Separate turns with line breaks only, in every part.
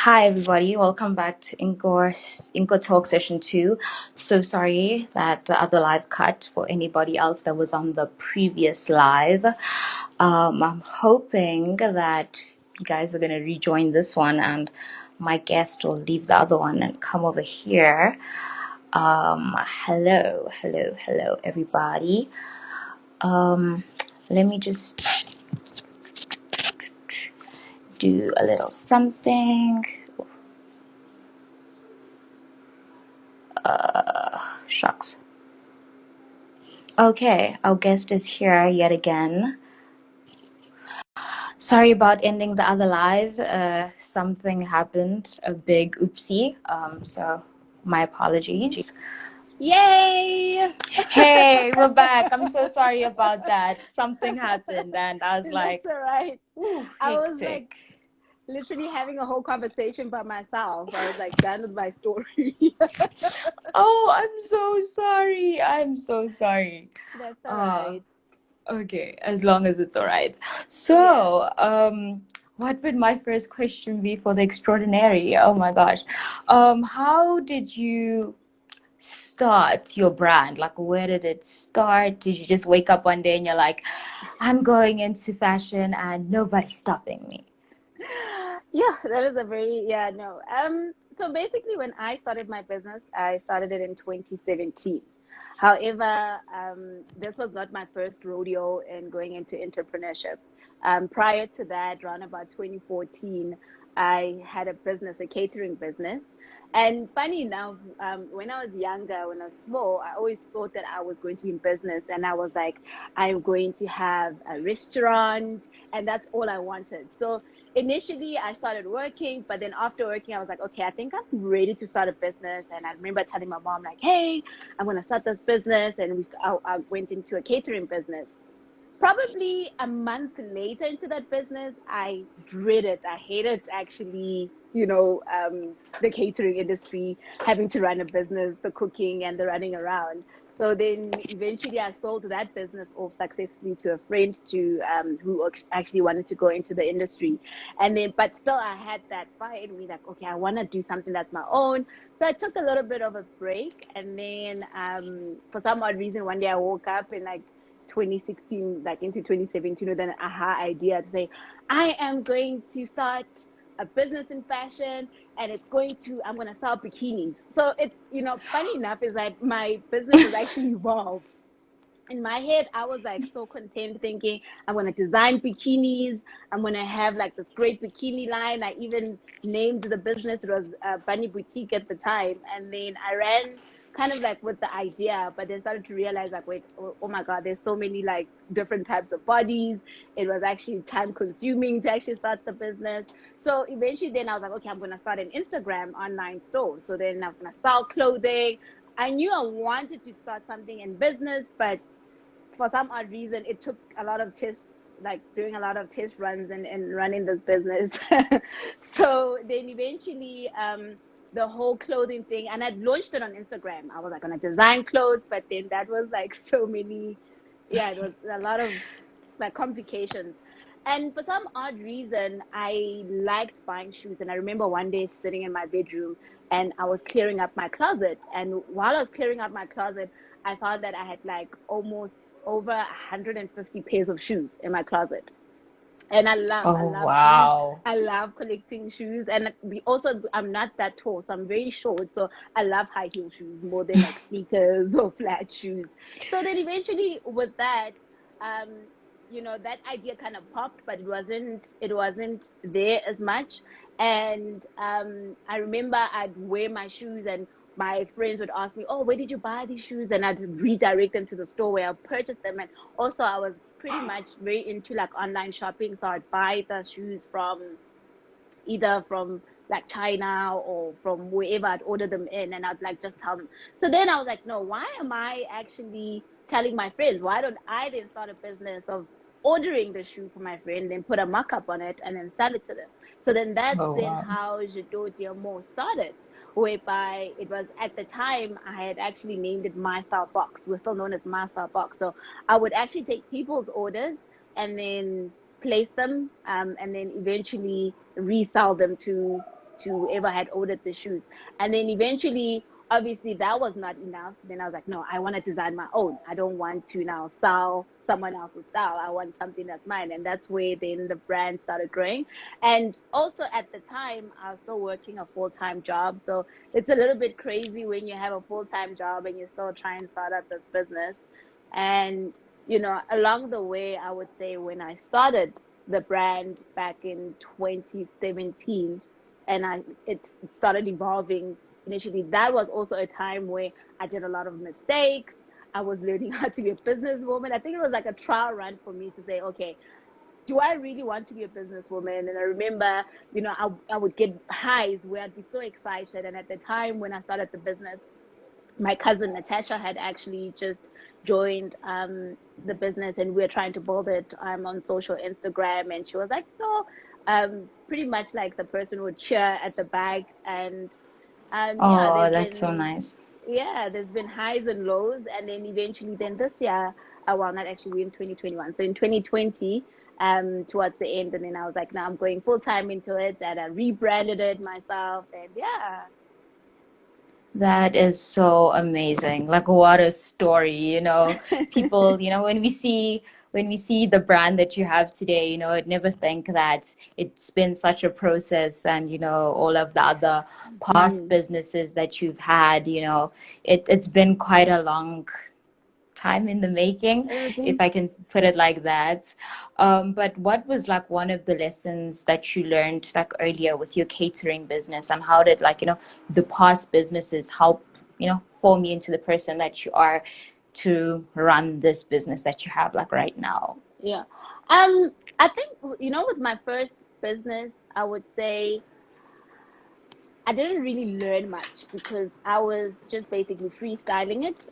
Hi everybody, welcome back to Inkko Talk session 2. So sorry that the other live cut for anybody else that was on the previous live. I'm hoping that you guys are going to rejoin this one and my guest will leave the other one and come over here. Hello everybody. Let me just do a little something. Shucks. Okay, our guest is here yet again. Sorry about ending the other live. Something happened, a big oopsie. So my apologies.
Yay!
Hey, we're back. I'm so sorry about that. Something happened, and I was like,
That's all right.
ooh,
I was like
hectic.
literally having a whole conversation by myself. I was like done with my story.
Oh, I'm so sorry. I'm so sorry.
That's all
Uh,
right.
Okay, as long as it's all right.
Yeah.
So, what would my first question be for the extraordinary? Oh my gosh. How did you start your brand? Like, where did it start? Did you just wake up one day and you're like, I'm going into fashion and nobody's stopping me?
Yeah, that is a very yeah, no. So basically when I started my business, I started it in 2017. However, this was not my first rodeo in going into entrepreneurship. Prior to that, around about 2014, I had a business, a catering business. And funny enough, when I was younger, when I was small, I always thought that I was going to be in business. And I was like, I'm going to have a restaurant. And that's all I wanted. So initially I started working, but then after working, I was like, okay, I think I'm ready to start a business. And I remember telling my mom, like, hey, I'm going to start this business. And I went into a catering business. Probably a month later into that business, I dreaded, I hated actually, the catering industry, having to run a business, the cooking and the running around. So then eventually I sold that business off successfully to a friend who actually wanted to go into the industry. And then, but still I had that fire in me, like, okay, I want to do something that's my own. So I took a little bit of a break. And then for some odd reason, one day I woke up and like, 2016, like into 2017, with an aha idea to say, I am going to start a business in fashion and I'm going to sell bikinis. So it's, funny enough is that my business has actually evolved. In my head, I was like so content thinking I'm going to design bikinis. I'm going to have like this great bikini line. I even named the business, it was Bunny Boutique at the time. And then I ran kind of like with the idea, but then started to realize like, wait, oh my God, there's so many like different types of bodies. It was actually time consuming to actually start the business. So eventually then I was like, okay, I'm going to start an Instagram online store. So then I was going to sell clothing. I knew I wanted to start something in business, but for some odd reason, it took a lot of tests, like doing a lot of test runs and running this business. So then eventually, the whole clothing thing, and I'd launched it on Instagram. I was like, going to design clothes, but then that was like so many, yeah, it was a lot of like complications. And for some odd reason, I liked buying shoes. And I remember one day sitting in my bedroom and I was clearing up my closet. And while I was clearing up my closet, I found that I had like almost over 150 pairs of shoes in my closet. And I
Oh,
love shoes.
wow.
I love collecting shoes. And I'm not that tall, so I'm very short. So I love high heel shoes more than like sneakers or flat shoes. So then eventually with that, um, that idea kind of popped, but it wasn't there as much. And I remember I'd wear my shoes and my friends would ask me, oh, where did you buy these shoes? And I'd redirect them to the store where I purchased them. And also I was pretty much very into like online shopping. So I'd buy the shoes from either from like China or from wherever I'd order them in, and I'd like just tell them. So then I was like, no, why am I actually telling my friends? Why don't I then start a business of ordering the shoe for my friend, then put a markup on it and then sell it to them? So then that's
Oh,
then
wow.
how Jado Dear Mo started, whereby it was at the time I had actually named it My Style Box. We're still known as My Style Box. So I would actually take people's orders and then place them, and then eventually resell them to to whoever had ordered the shoes. And then eventually, obviously, that was not enough. Then I was like, no, I want to design my own. I don't want to now sell someone else's style. I want something that's mine. And that's where then the brand started growing. And also at the time, I was still working a full-time job. So it's a little bit crazy when you have a full-time job and you're still trying to start up this business. And, along the way, I would say when I started the brand back in 2017, and it started evolving initially, that was also a time where I did a lot of mistakes. I was learning how to be a businesswoman. I think it was like a trial run for me to say, okay, do I really want to be a businesswoman? And I remember, I would get highs where I'd be so excited. And at the time when I started the business, my cousin Natasha had actually just joined the business, and we were trying to build it on social Instagram. And she was like, no, pretty much like the person would cheer at the back. And yeah,
Oh, that's so nice.
there's been highs and lows. And then eventually, then this year, well, not actually, we're in 2021. So in 2020, towards the end, and then I was like, now I'm going full time into it, and I rebranded it myself. And yeah.
That is so amazing. Like what a story, People, when we see the brand that you have today, I'd never think that it's been such a process, and all of the other past
Mm,
businesses that you've had, it's been quite a long time in the making, if
everything.
I can put it like that. But what was like one of the lessons that you learned like earlier with your catering business, and how did the past businesses help, form you into the person that you are to run this business that you have like right now?
Yeah. I think, with my first business, I would say I didn't really learn much because I was just basically freestyling it.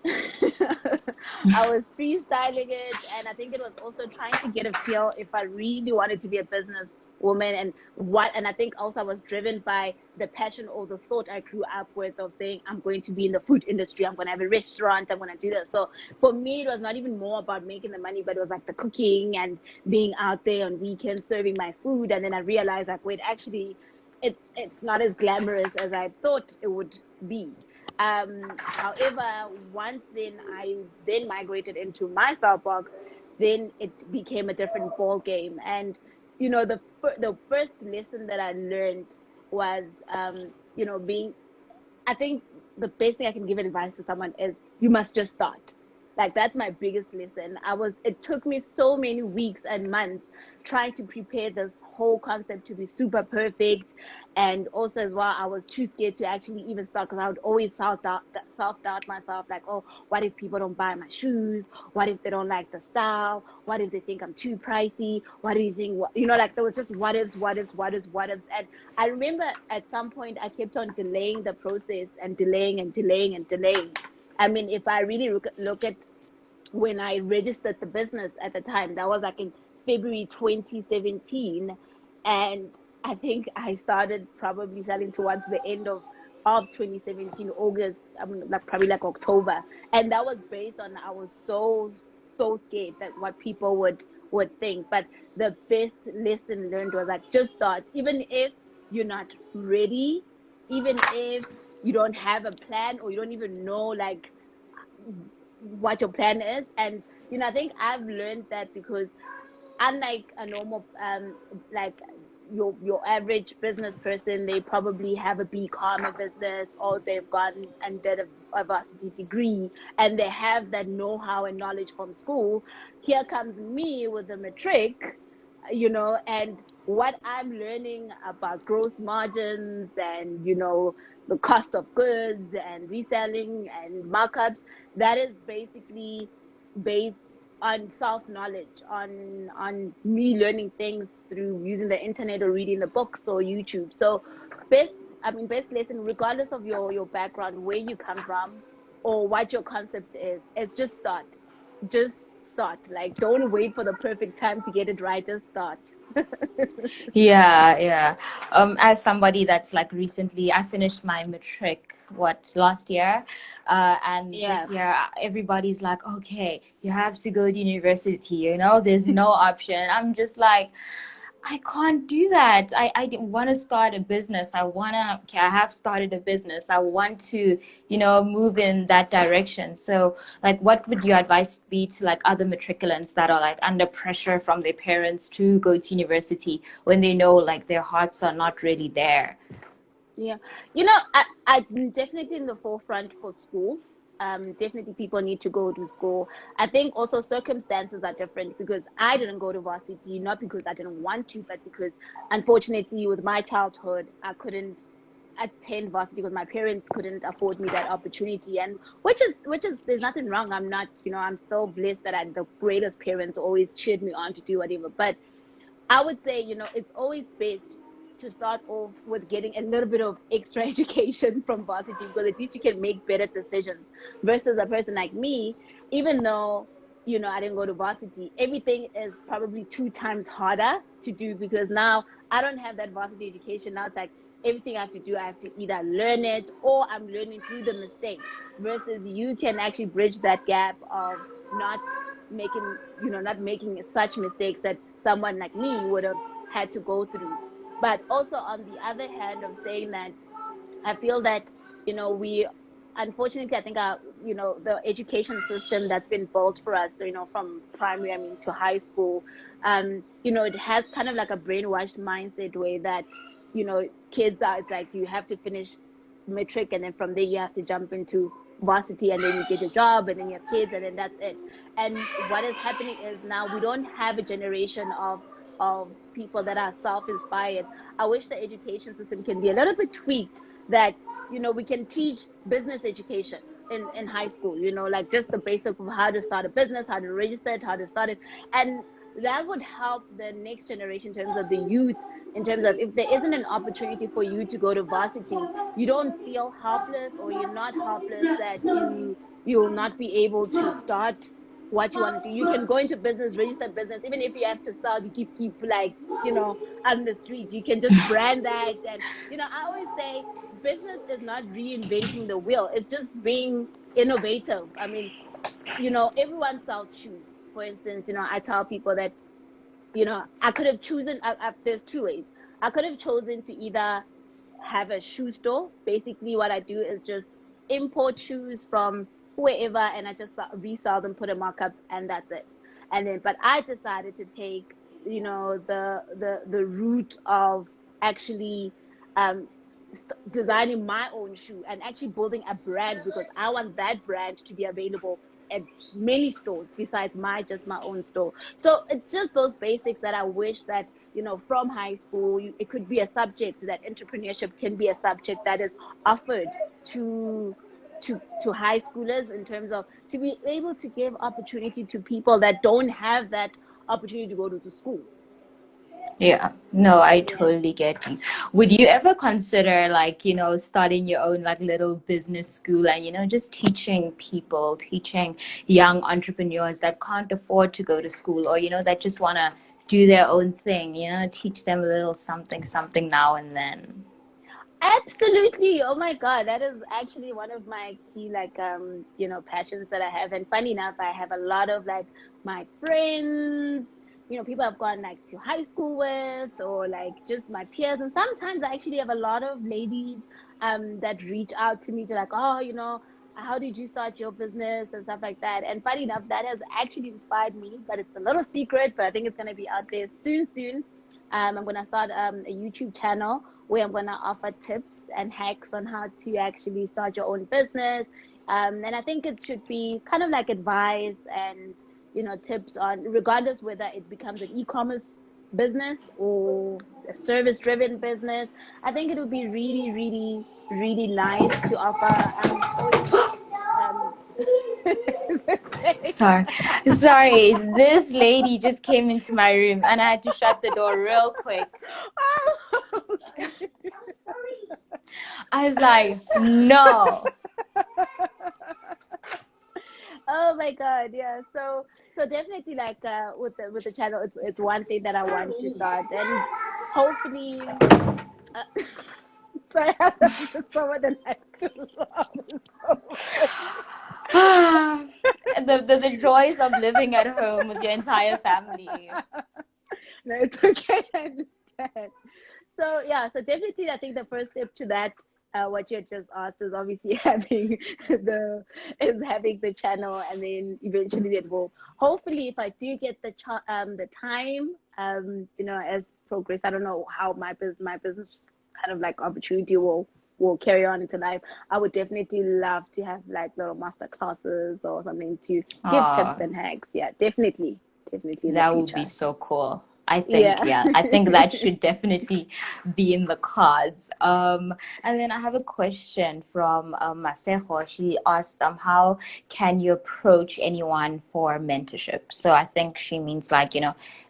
I was freestyling it, and I think it was also trying to get a feel if I really wanted to be a business woman, and I think also I was driven by the passion or the thought I grew up with of saying I'm going to be in the food industry, I'm going to have a restaurant, I'm going to do this. So for me, it was not even more about making the money, but it was like the cooking and being out there on weekends serving my food. And then I realized like, wait, actually it's not as glamorous as I thought it would be. However, once then I then migrated into my Starbucks, then it became a different ball game. And the first lesson that I learned was being. I think the best thing I can give advice to someone is you must just start. Like that's my biggest lesson. It took me so many weeks and months trying to prepare this whole concept to be super perfect. And also as well, I was too scared to actually even start because I would always self doubt myself, like, oh, what if people don't buy my shoes? What if they don't like the style? What if they think I'm too pricey? What do you think? Like there was just what ifs, what ifs, what ifs, what ifs. And I remember at some point I kept on delaying the process and delaying and delaying and delaying. I mean, if I really look at when I registered the business at the time, that was like in February 2017. And I think I started probably selling towards the end of 2017, August, I mean, like probably like October. And that was based on, I was so scared that what people would think. But the best lesson learned was like, just start, even if you're not ready, even if you don't have a plan or you don't even know like what your plan is. And I think I've learned that because unlike a normal like your average business person, they probably have a BCom a business, or they've gone and did a varsity degree, and they have that know-how and knowledge from school. Here comes me with a matric, and what I'm learning about gross margins and the cost of goods and reselling and markups, that is basically based on self knowledge, on me learning things through using the internet or reading the books or YouTube. So best best lesson, regardless of your background, where you come from or what your concept is, it's just start. Just start. Like don't wait for the perfect time to get it right. Just start.
Yeah, yeah. As somebody that's like recently, I finished my matric, what, last year, and
Yeah.
this year everybody's like, okay, you have to go to university. There's no option. I'm just like, I can't do that. I want to start a business. Okay, I have started a business. I want to, move in that direction. So, like, what would your advice be to like other matriculants that are like under pressure from their parents to go to university when they know like their hearts are not really there?
Yeah. I'm definitely in the forefront for school. Definitely people need to go to school. I think also circumstances are different because I didn't go to varsity, not because I didn't want to, but because unfortunately with my childhood, I couldn't attend varsity because my parents couldn't afford me that opportunity. And which is there's nothing wrong. I'm not, I'm still blessed that I the greatest parents always cheered me on to do whatever. But I would say, it's always best to start off with getting a little bit of extra education from varsity because at least you can make better decisions versus a person like me, even though, I didn't go to varsity, everything is probably 2 times harder to do because now I don't have that varsity education. Now it's like everything I have to do, I have to either learn it or I'm learning through the mistakes versus you can actually bridge that gap of not not making such mistakes that someone like me would have had to go through. But also on the other hand of saying that, I feel that, we unfortunately, I think the education system that's been built for us, from primary, I mean, to high school, it has kind of like a brainwashed mindset way that, kids are, it's like you have to finish matric and then from there you have to jump into varsity and then you get a job and then you have kids and then that's it. And what is happening is now we don't have a generation of people that are self-inspired. I wish the education system can be a little bit tweaked that we can teach business education in high school, like just the basic of how to start a business, how to register it, how to start it. And that would help the next generation in terms of the youth, in terms of if there isn't an opportunity for you to go to varsity, you don't feel helpless or you're not helpless that you'll not be able to start what you want to do. You can go into business, register business, even if you have to start, you keep like, on the street. You can just brand that. And, I always say business is not reinventing the wheel. It's just being innovative. I mean, everyone sells shoes. For instance, I tell people that, I could have chosen, there's 2 ways. I could have chosen to either have a shoe store. Basically, what I do is just import shoes from wherever and I just resell them, put a markup, and that's it. And then, but I decided to take, the route of actually um, designing my own shoe and actually building a brand because I want that brand to be available at many stores besides my own store. So it's just those basics that I wish that from high school it could be a subject that entrepreneurship can be a subject that is offered to to high schoolers in terms of to be able to give opportunity to people that don't have that opportunity to go to school.
Yeah, no, I
Yeah.
totally get you. Would you ever consider like, starting your own like little business school and, just teaching people, teaching young entrepreneurs that can't afford to go to school or, that just want to do their own thing, teach them a little something, something now and then.
Absolutely. Oh my God. That is actually one of my key like passions that I have. And funny enough, I have a lot of like my friends, people I've gone like to high school with or like just my peers. And sometimes I actually have a lot of ladies that reach out to me to like, oh, how did you start your business and stuff like that. And funny enough, that has actually inspired me, but it's a little secret, but I think it's gonna be out there soon. I'm gonna start a YouTube channel where I'm going to offer tips and hacks on how to actually start your own business. And I think it should be kind of like advice and, tips on, regardless whether it becomes an e-commerce business or a service driven business. I think it would be really, really, really nice to offer. I'm always, um,
Sorry. Sorry, this lady just came into my room and I had to shut the door real quick. I was like, no.
Oh my God, yeah. So definitely like with the channel, it's one thing that I want to start and hopefully sorry, just someone that likes to laugh is so funny.
The joys of living at home with your entire family.
No, it's okay. I understand. So yeah, so definitely, I think the first step to that, what you just asked, is obviously having the channel, and then eventually it will. Hopefully, if I do get the time, as progress, I don't know how my business kind of like opportunity will carry on into life. I would definitely love to have like little master classes or something to give tips
Oh,
and hacks. Yeah, definitely in the
that would be
future.
so cool. I think,
Yeah.
yeah, I think that should definitely be in the cards. And then I have a question from Masejo. She asked, how can you approach anyone for mentorship? So I think she means like,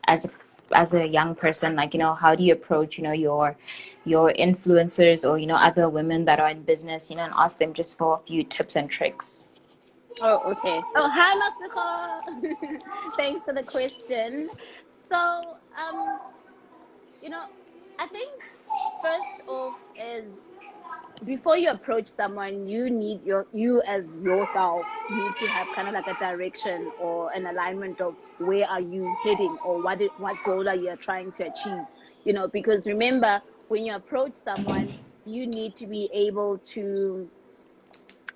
as a as a young person, like, how do you approach, your influencers or, other women that are in business, and ask them just for a few tips and tricks.
Oh, okay. Oh, hi, Masako. Thanks for the question. So, you know, I think first off is before you approach someone, you as yourself need to have kind of like a direction or an alignment of where are you heading, or what goal are you trying to achieve. Because remember, when you approach someone, you need to be able to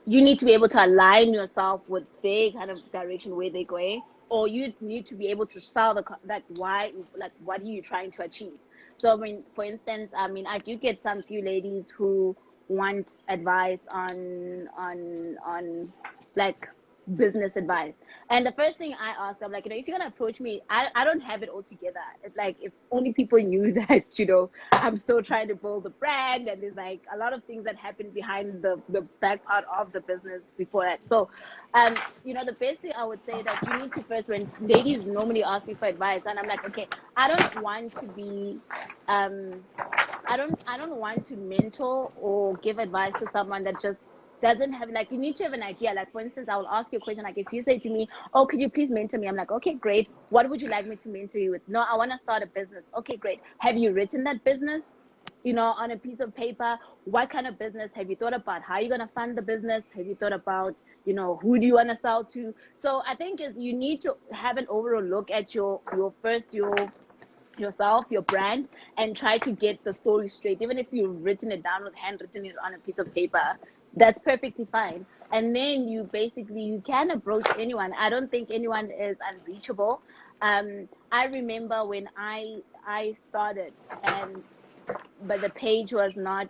you need to be able to align yourself with their kind of direction where they're going, or you need to be able to sell like why, like what are you trying to achieve. So I mean, for instance, I mean, I do get some few ladies who want advice on like business advice. And the first thing I ask them, like, if you're gonna approach me, I don't have it all together. It's like, if only people knew that, I'm still trying to build a brand, and there's like a lot of things that happen behind the back part of the business before that. So the best thing I would say that you need to first, when ladies normally ask me for advice, and I'm like, okay, I don't want to be um I don't want to mentor or give advice to someone that just doesn't have, like, you need to have an idea. Like, for instance, I will ask you a question, like if you say to me, oh, could you please mentor me? I'm like, okay, great. What would you like me to mentor you with? No, I want to start a business. Okay, great. Have you written that business? On a piece of paper. What kind of business? Have you thought about how you're going to fund the business? Have you thought about, who do you want to sell to? So I think is you need to have an overall look at yourself, your brand, and try to get the story straight. Even if you've written it down, with handwritten it on a piece of paper, that's perfectly fine. And then you can approach anyone. I don't think anyone is unreachable. I remember when I started, but the page was not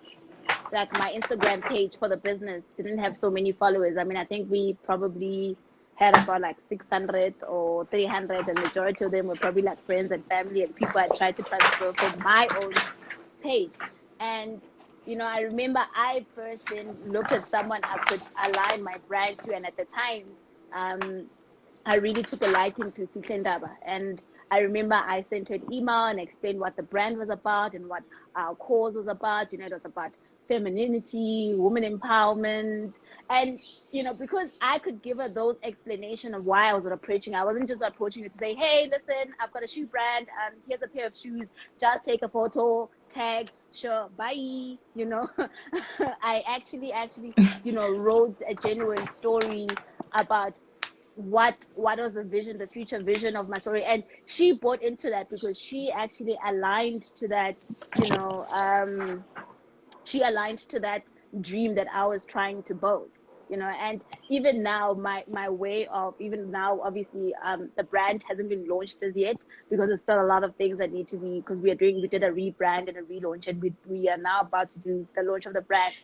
like my Instagram page for the business didn't have so many followers. I mean, I think we probably had about like 600 or 300, and majority of them were probably like friends and family and people I tried to transfer from my own page. And I remember I first then looked at someone I could align my brand to, and at the time, um, I really took a liking to Sitendaba. And I remember I sent her an email and explained what the brand was about and what our cause was about. It was about femininity, woman empowerment. And, because I could give her those explanation of why I was approaching, I wasn't just approaching her to say, hey, listen, I've got a shoe brand. Here's a pair of shoes. Just take a photo, tag, sure, bye. I actually, wrote a genuine story about what was the future vision of my story. And she bought into that because she actually aligned to that, you know she aligned to that dream that I was trying to build. And even now, my way of, even now, obviously, the brand hasn't been launched as yet, because there's still a lot of things that need to be, because we did a rebrand and a relaunch, and we are now about to do the launch of the brand.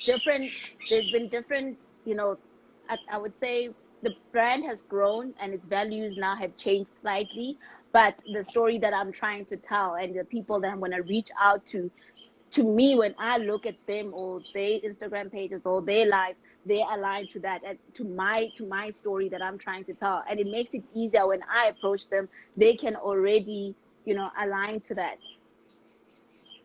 Different There's been different, I would say the brand has grown and its values now have changed slightly, but the story that I'm trying to tell and the people that I'm going to reach out to me, when I look at them or their Instagram pages or their lives, they align to that, and to my story that I'm trying to tell. And it makes it easier when I approach them. They can already, align to that.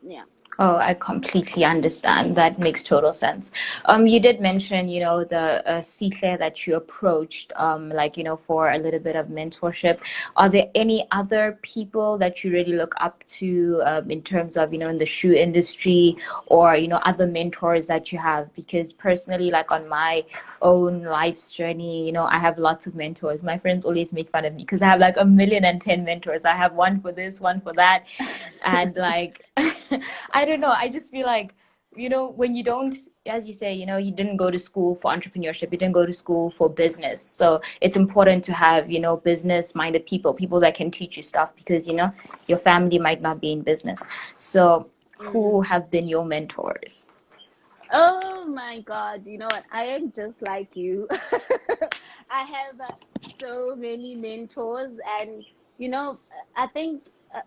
Yeah.
Oh, I completely understand. That makes total sense. You did mention, the Sihle that you approached, like, for a little bit of mentorship. Are there any other people that you really look up to, in terms of, in the shoe industry, or, other mentors that you have? Because personally, like on my own life's journey, I have lots of mentors. My friends always make fun of me because I have like 1,010,000 mentors. I have one for this, one for that. And like, I don't know. I just feel like, when you don't, as you say, you didn't go to school for entrepreneurship, you didn't go to school for business. So it's important to have, business minded people, people that can teach you stuff because, your family might not be in business. So who
Mm.
have been your mentors?
Oh my God, you know what? I am just like you. I have so many mentors, and you know, I think uh,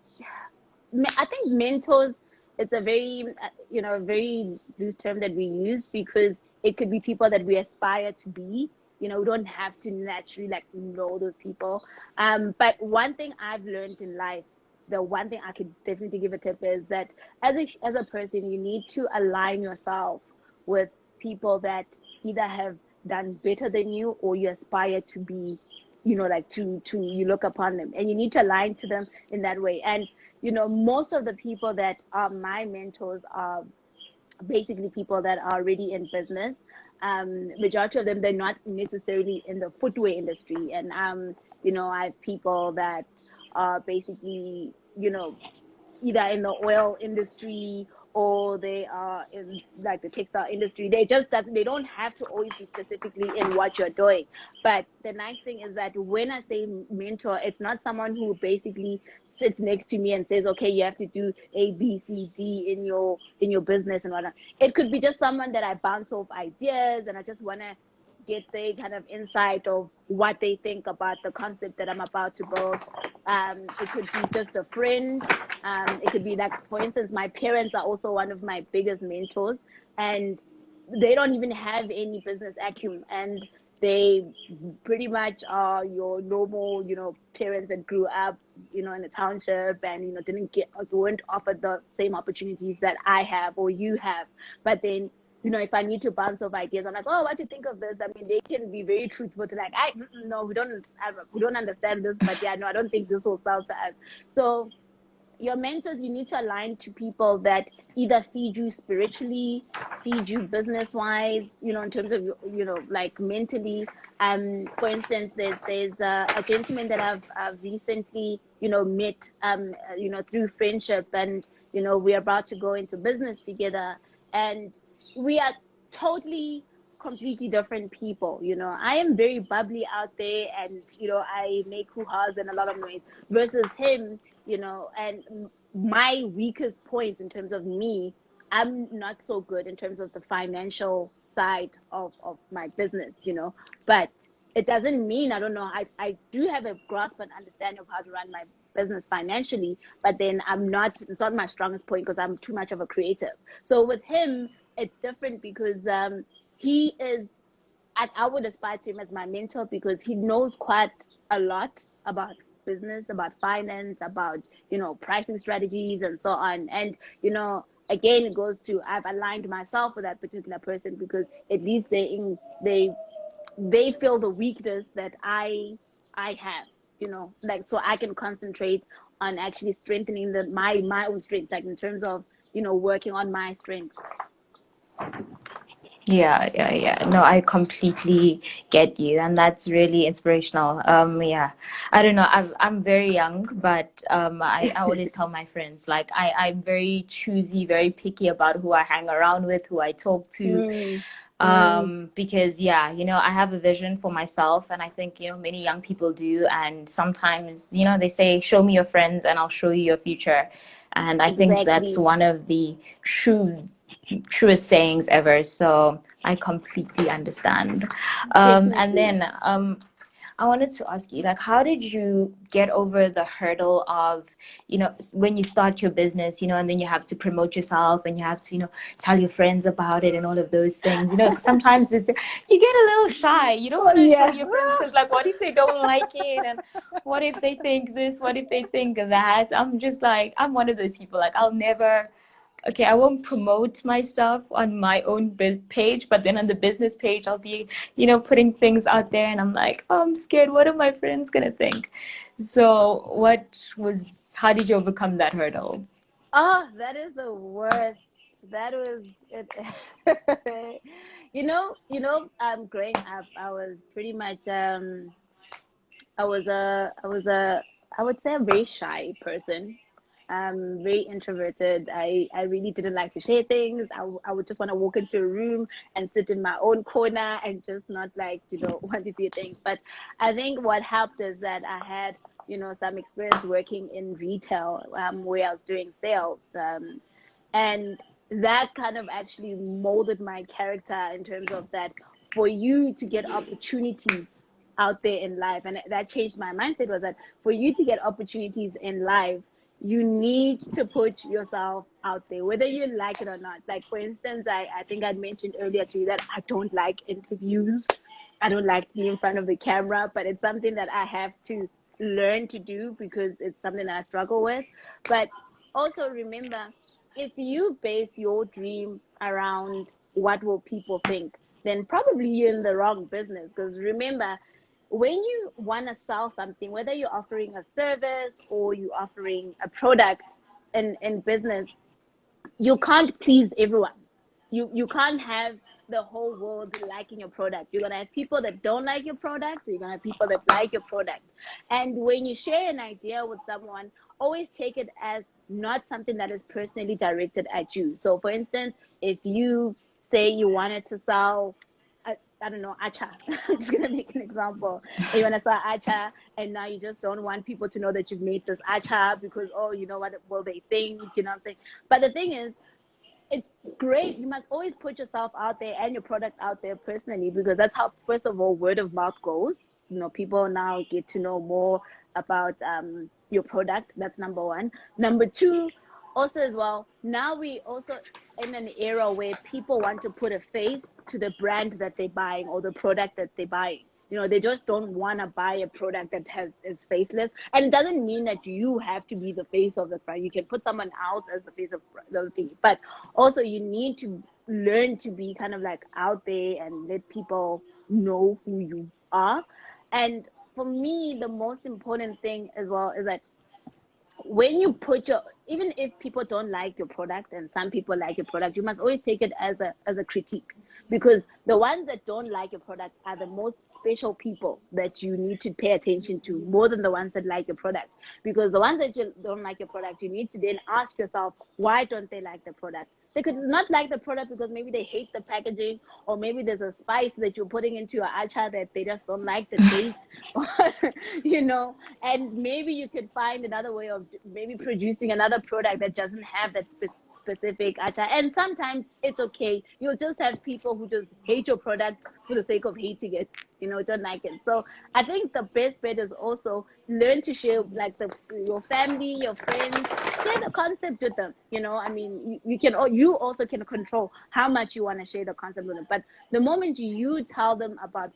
I think mentors, it's a very very loose term that we use because it could be people that we aspire to be. We don't have to naturally like know those people. But one thing I've learned in life, the one thing I could definitely give a tip is that as a person, you need to align yourself with people that either have done better than you or you aspire to be, like to you look upon them, and you need to align to them in that way. And most of the people that are my mentors are basically people that are already in business. Majority of them, they're not necessarily in the footwear industry. And I have people that are basically, either in the oil industry or they are in like the textile industry. They don't have to always be specifically in what you're doing. But the nice thing is that when I say mentor, it's not someone who basically sits next to me and says, okay, you have to do A, B, C, D in your business and whatnot. It could be just someone that I bounce off ideas and I just want to get their kind of insight of what they think about the concept that I'm about to build. It could be just a friend. It could be like, for instance, my parents are also one of my biggest mentors, and they don't even have any business acumen, and they pretty much are your normal, parents that grew up, in a township and didn't get weren't offered the same opportunities that I have or you have. But then if I need to bounce off ideas, I'm like, oh, what do you think of this? I mean, they can be very truthful to like, no, we don't understand this, but yeah, no, I don't think this will sell to us. So your mentors, you need to align to people that either feed you spiritually, feed you business wise, in terms of like mentally. For instance, there's a gentleman that I've recently met through friendship, and we're about to go into business together, and we are totally completely different people. I am very bubbly out there, and I make hoo-has and a lot of noise, versus him, and my weakest points in terms of me, I'm not so good in terms of the financial side of my business, but it doesn't mean I don't know. I do have a grasp and understanding of how to run my business financially, but then it's not my strongest point because I'm too much of a creative. So with him, it's different because he is, I would aspire to him as my mentor because he knows quite a lot about business, about finance, about pricing strategies and so on. And again, it goes to, I've aligned myself with that particular person because at least they feel the weakness that I have, like, so I can concentrate on actually strengthening my own strengths, like in terms of working on my strengths.
Yeah, yeah, yeah. No, I completely get you, and that's really inspirational. Yeah, I don't know. I'm very young, but I always tell my friends like I'm very choosy, very picky about who I hang around with, who I talk to,
Mm, mm,
because yeah, I have a vision for myself, and I think many young people do, and sometimes they say, "Show me your friends, and I'll show you your future," and I think that's
exactly.
one of the truest sayings ever. So I completely understand. And
Definitely.
then I wanted to ask you, like, how did you get over the hurdle of, when you start your business, and then you have to promote yourself and you have to, tell your friends about it and all of those things. Sometimes you get a little shy. You don't want to show
Yeah.
your friends because, like, what if they don't like it? And what if they think this? What if they think that? I'm just like, I'm one of those people. Like, I'll never okay, I won't promote my stuff on my own page, but then on the business page, I'll be, putting things out there, and I'm like, oh, I'm scared. What are my friends gonna think? So, how did you overcome that hurdle?
Oh, that is the worst. That was it. Growing up, I was pretty much I would say a very shy person. Very introverted. I really didn't like to share things. I would just want to walk into a room and sit in my own corner and just not like, want to do things. But I think what helped is that I had, some experience working in retail, where I was doing sales. And that kind of actually molded my character in terms of that for you to get opportunities out there in life. And that changed my mindset, was that for you to get opportunities in life, you need to put yourself out there, whether you like it or not. Like, for instance, I think I mentioned earlier to you that I don't like interviews. I don't like to be in front of the camera, but it's something that I have to learn to do because it's something that I struggle with. But also remember, if you base your dream around what will people think, then probably you're in the wrong business. Because remember, when you want to sell something, whether you're offering a service or you're offering a product in business, you can't please everyone. You can't have the whole world liking your product. You're gonna have people that don't like your product. You're gonna have people that like your product. And when you share an idea with someone, always take it as not something that is personally directed at you. So, for instance, if you say you wanted to sell, I don't know, acha. I'm just gonna make an example. You want to sell acha, and now you just don't want people to know that you've made this acha because, oh, you know what will they think? You know what I'm saying? But the thing is, it's great. You must always put yourself out there and your product out there personally, because that's how, first of all, word of mouth goes. People now get to know more about your product. That's number one. Number two, also as well, now we also in an era where people want to put a face to the brand that they're buying or the product that they're buying. They just don't want to buy a product that is faceless. And it doesn't mean that you have to be the face of the brand. You can put someone else as the face of the thing. But also, you need to learn to be kind of like out there and let people know who you are. And for me, the most important thing as well is that when you put your, even if people don't like your product, and some people like your product, you must always take it as a critique, because the ones that don't like your product are the most special people that you need to pay attention to, more than the ones that like your product. Because the ones that don't like your product, you need to then ask yourself, why don't they like the product? They could not like the product because maybe they hate the packaging, or maybe there's a spice that you're putting into your acha that they just don't like the taste, or, you know, and maybe you could find another way of maybe producing another product that doesn't have that specific acha. And sometimes it's okay. You'll just have people who just hate your product for the sake of hating it, don't like it. So I think the best bet is also learn to share, like, your family, your friends, share the concept with them. I mean, you also can control how much you want to share the concept with them. But the moment you tell them about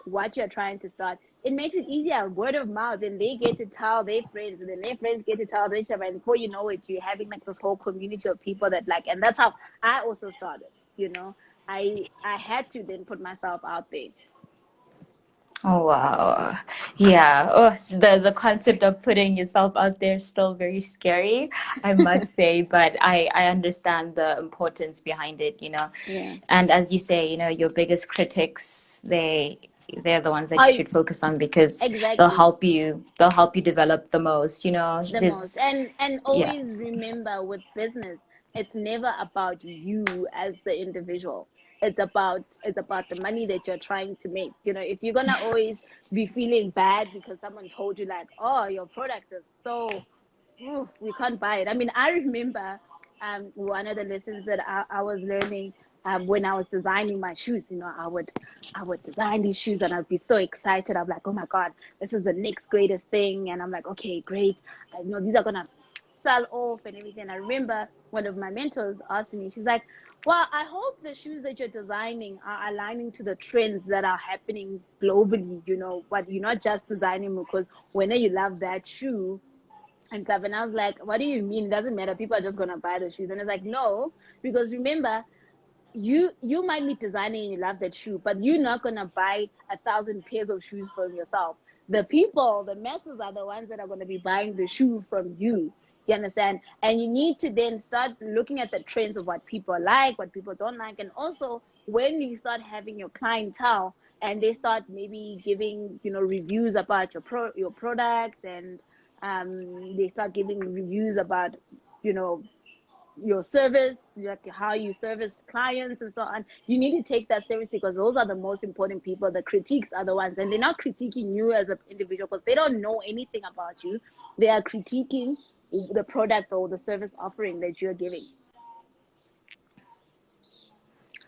what you're trying to start, it makes it easier, word of mouth. And they get to tell their friends, and then their friends get to tell each other, and before you know it, you're having like this whole community of people that like. And that's how I also started. I had to then put myself out there.
Oh wow. Yeah. Oh, the concept of putting yourself out there is still very scary, I must say, but I understand the importance behind it.
Yeah.
And as you say, your biggest critics, they're the ones that you
I
should focus on because
exactly.
they'll help you develop the most.
The most.
There's
And
yeah.
always remember, with business, it's never about you as the individual. It's about the money that you're trying to make. If you're gonna always be feeling bad because someone told you, like, oh, your product is so, oof, we can't buy it. I mean, I remember one of the lessons that I was learning when I was designing my shoes. I would design these shoes and I'd be so excited. I'm like, oh my God, this is the next greatest thing. And I'm like, okay, great. I know these are gonna sell off and everything. I remember one of my mentors asked me, she's like, well, I hope the shoes that you're designing are aligning to the trends that are happening globally. But you're not just designing because whenever you love that shoe, and stuff. And I was like, what do you mean? It doesn't matter. People are just gonna buy the shoes. And it's like, no, because remember, you might be designing and you love that shoe, but you're not gonna buy 1,000 pairs of shoes from yourself. The people, the masses are the ones that are gonna be buying the shoe from you. You understand? And you need to then start looking at the trends of what people like, what people don't like, and also when you start having your clientele and they start maybe giving reviews about your product, and they start giving reviews about you know your service, like how you service clients and so on. You need to take that seriously, because those are the most important people. The critiques are the ones, and they're not critiquing you as an individual because they don't know anything about you. They are critiquing the product or the service offering that you're giving.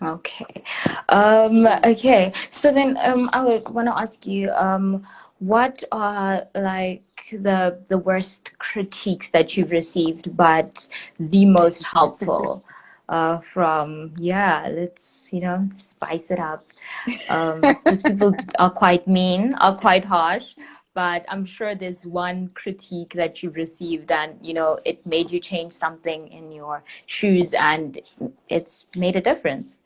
Okay.
Mm.
Okay. So then, I would want to ask you, what are like the worst critiques that you've received, but the most helpful, from, yeah, let's, spice it up. Because people are quite mean, are quite harsh, but I'm sure there's one critique that you've received and, it made you change something in your shoes and it's made a difference.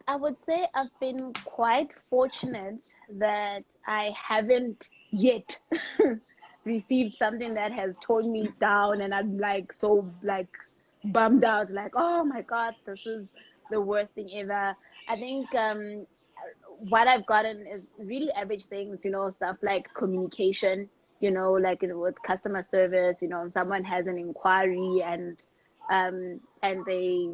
I would say I've been quite fortunate that I haven't yet received something that has torn me down, and I'm like so like bummed out, like, oh my God, this is the worst thing ever. I think what I've gotten is really average things, stuff like communication, like with customer service, if someone has an inquiry and they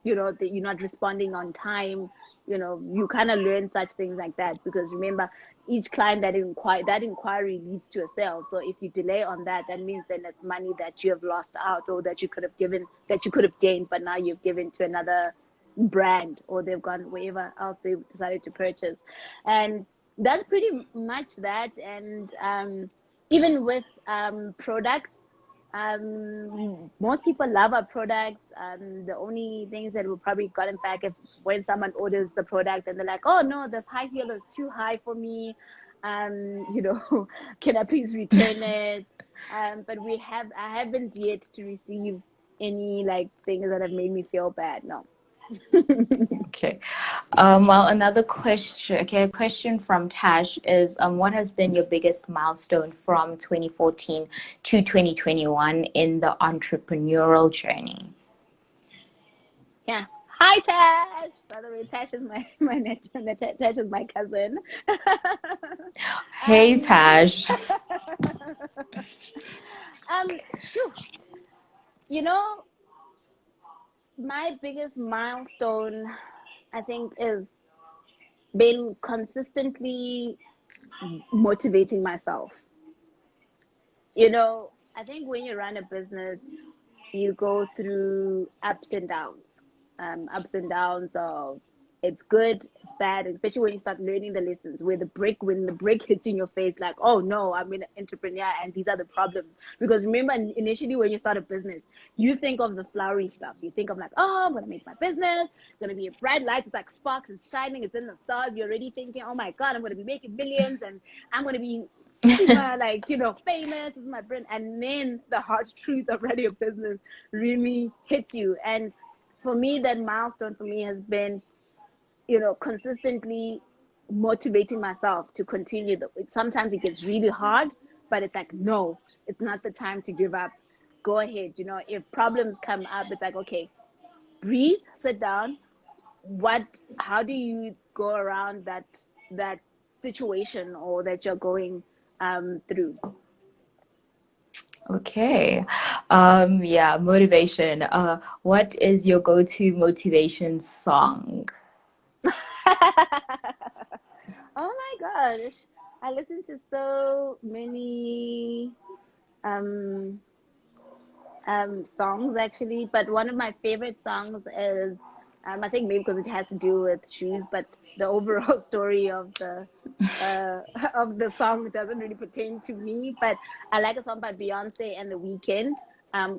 that you're not responding on time, you kind of learn such things like that, because remember, each client that inquiry leads to a sale. So if you delay on that, that means then it's money that you have lost out, or that you could have given, that you could have gained, but now you've given to another brand, or they've gone wherever else they decided to purchase. And that's pretty much that. And even with products, most people love our products. The only things that we've probably gotten back is when someone orders the product and they're like, "Oh no, this high heel is too high for me. Can I please return it?" But I haven't yet to receive any like things that have made me feel bad. No.
Okay. Well, another question, okay, a question from Tash is, what has been your biggest milestone from 2014 to 2021 in the entrepreneurial journey?
Yeah. Hi, Tash. By the way, Tash is my nephew. Tash is my cousin.
Hey,
um,
Tash.
Phew. You know, my biggest milestone, I think, is been consistently motivating myself. I think when you run a business, you go through ups and downs of it's good, it's bad, especially when you start learning the lessons, where when the brick hits in your face, like, oh no, I'm an entrepreneur and these are the problems. Because remember, initially when you start a business, you think of the flowery stuff. You think of like, oh, I'm gonna make my business, it's gonna be a bright light, it's like sparks, it's shining, it's in the stars. You're already thinking, oh my God, I'm gonna be making millions and I'm gonna be super like famous. This is my brand. And then the hard truth of running a business really hits you. And for me, that milestone for me has been consistently motivating myself to continue. Sometimes it gets really hard, but it's like, no, it's not the time to give up. Go ahead. If problems come up, it's like, okay, breathe, sit down. How do you go around that situation, or that you're going through?
Okay. Yeah, motivation. What is your go-to motivation song?
Oh my gosh. I listen to so many um songs actually, but one of my favorite songs is I think maybe because it has to do with shoes, but the overall story of the uh of the song doesn't really pertain to me. But I like a song by Beyonce and The Weeknd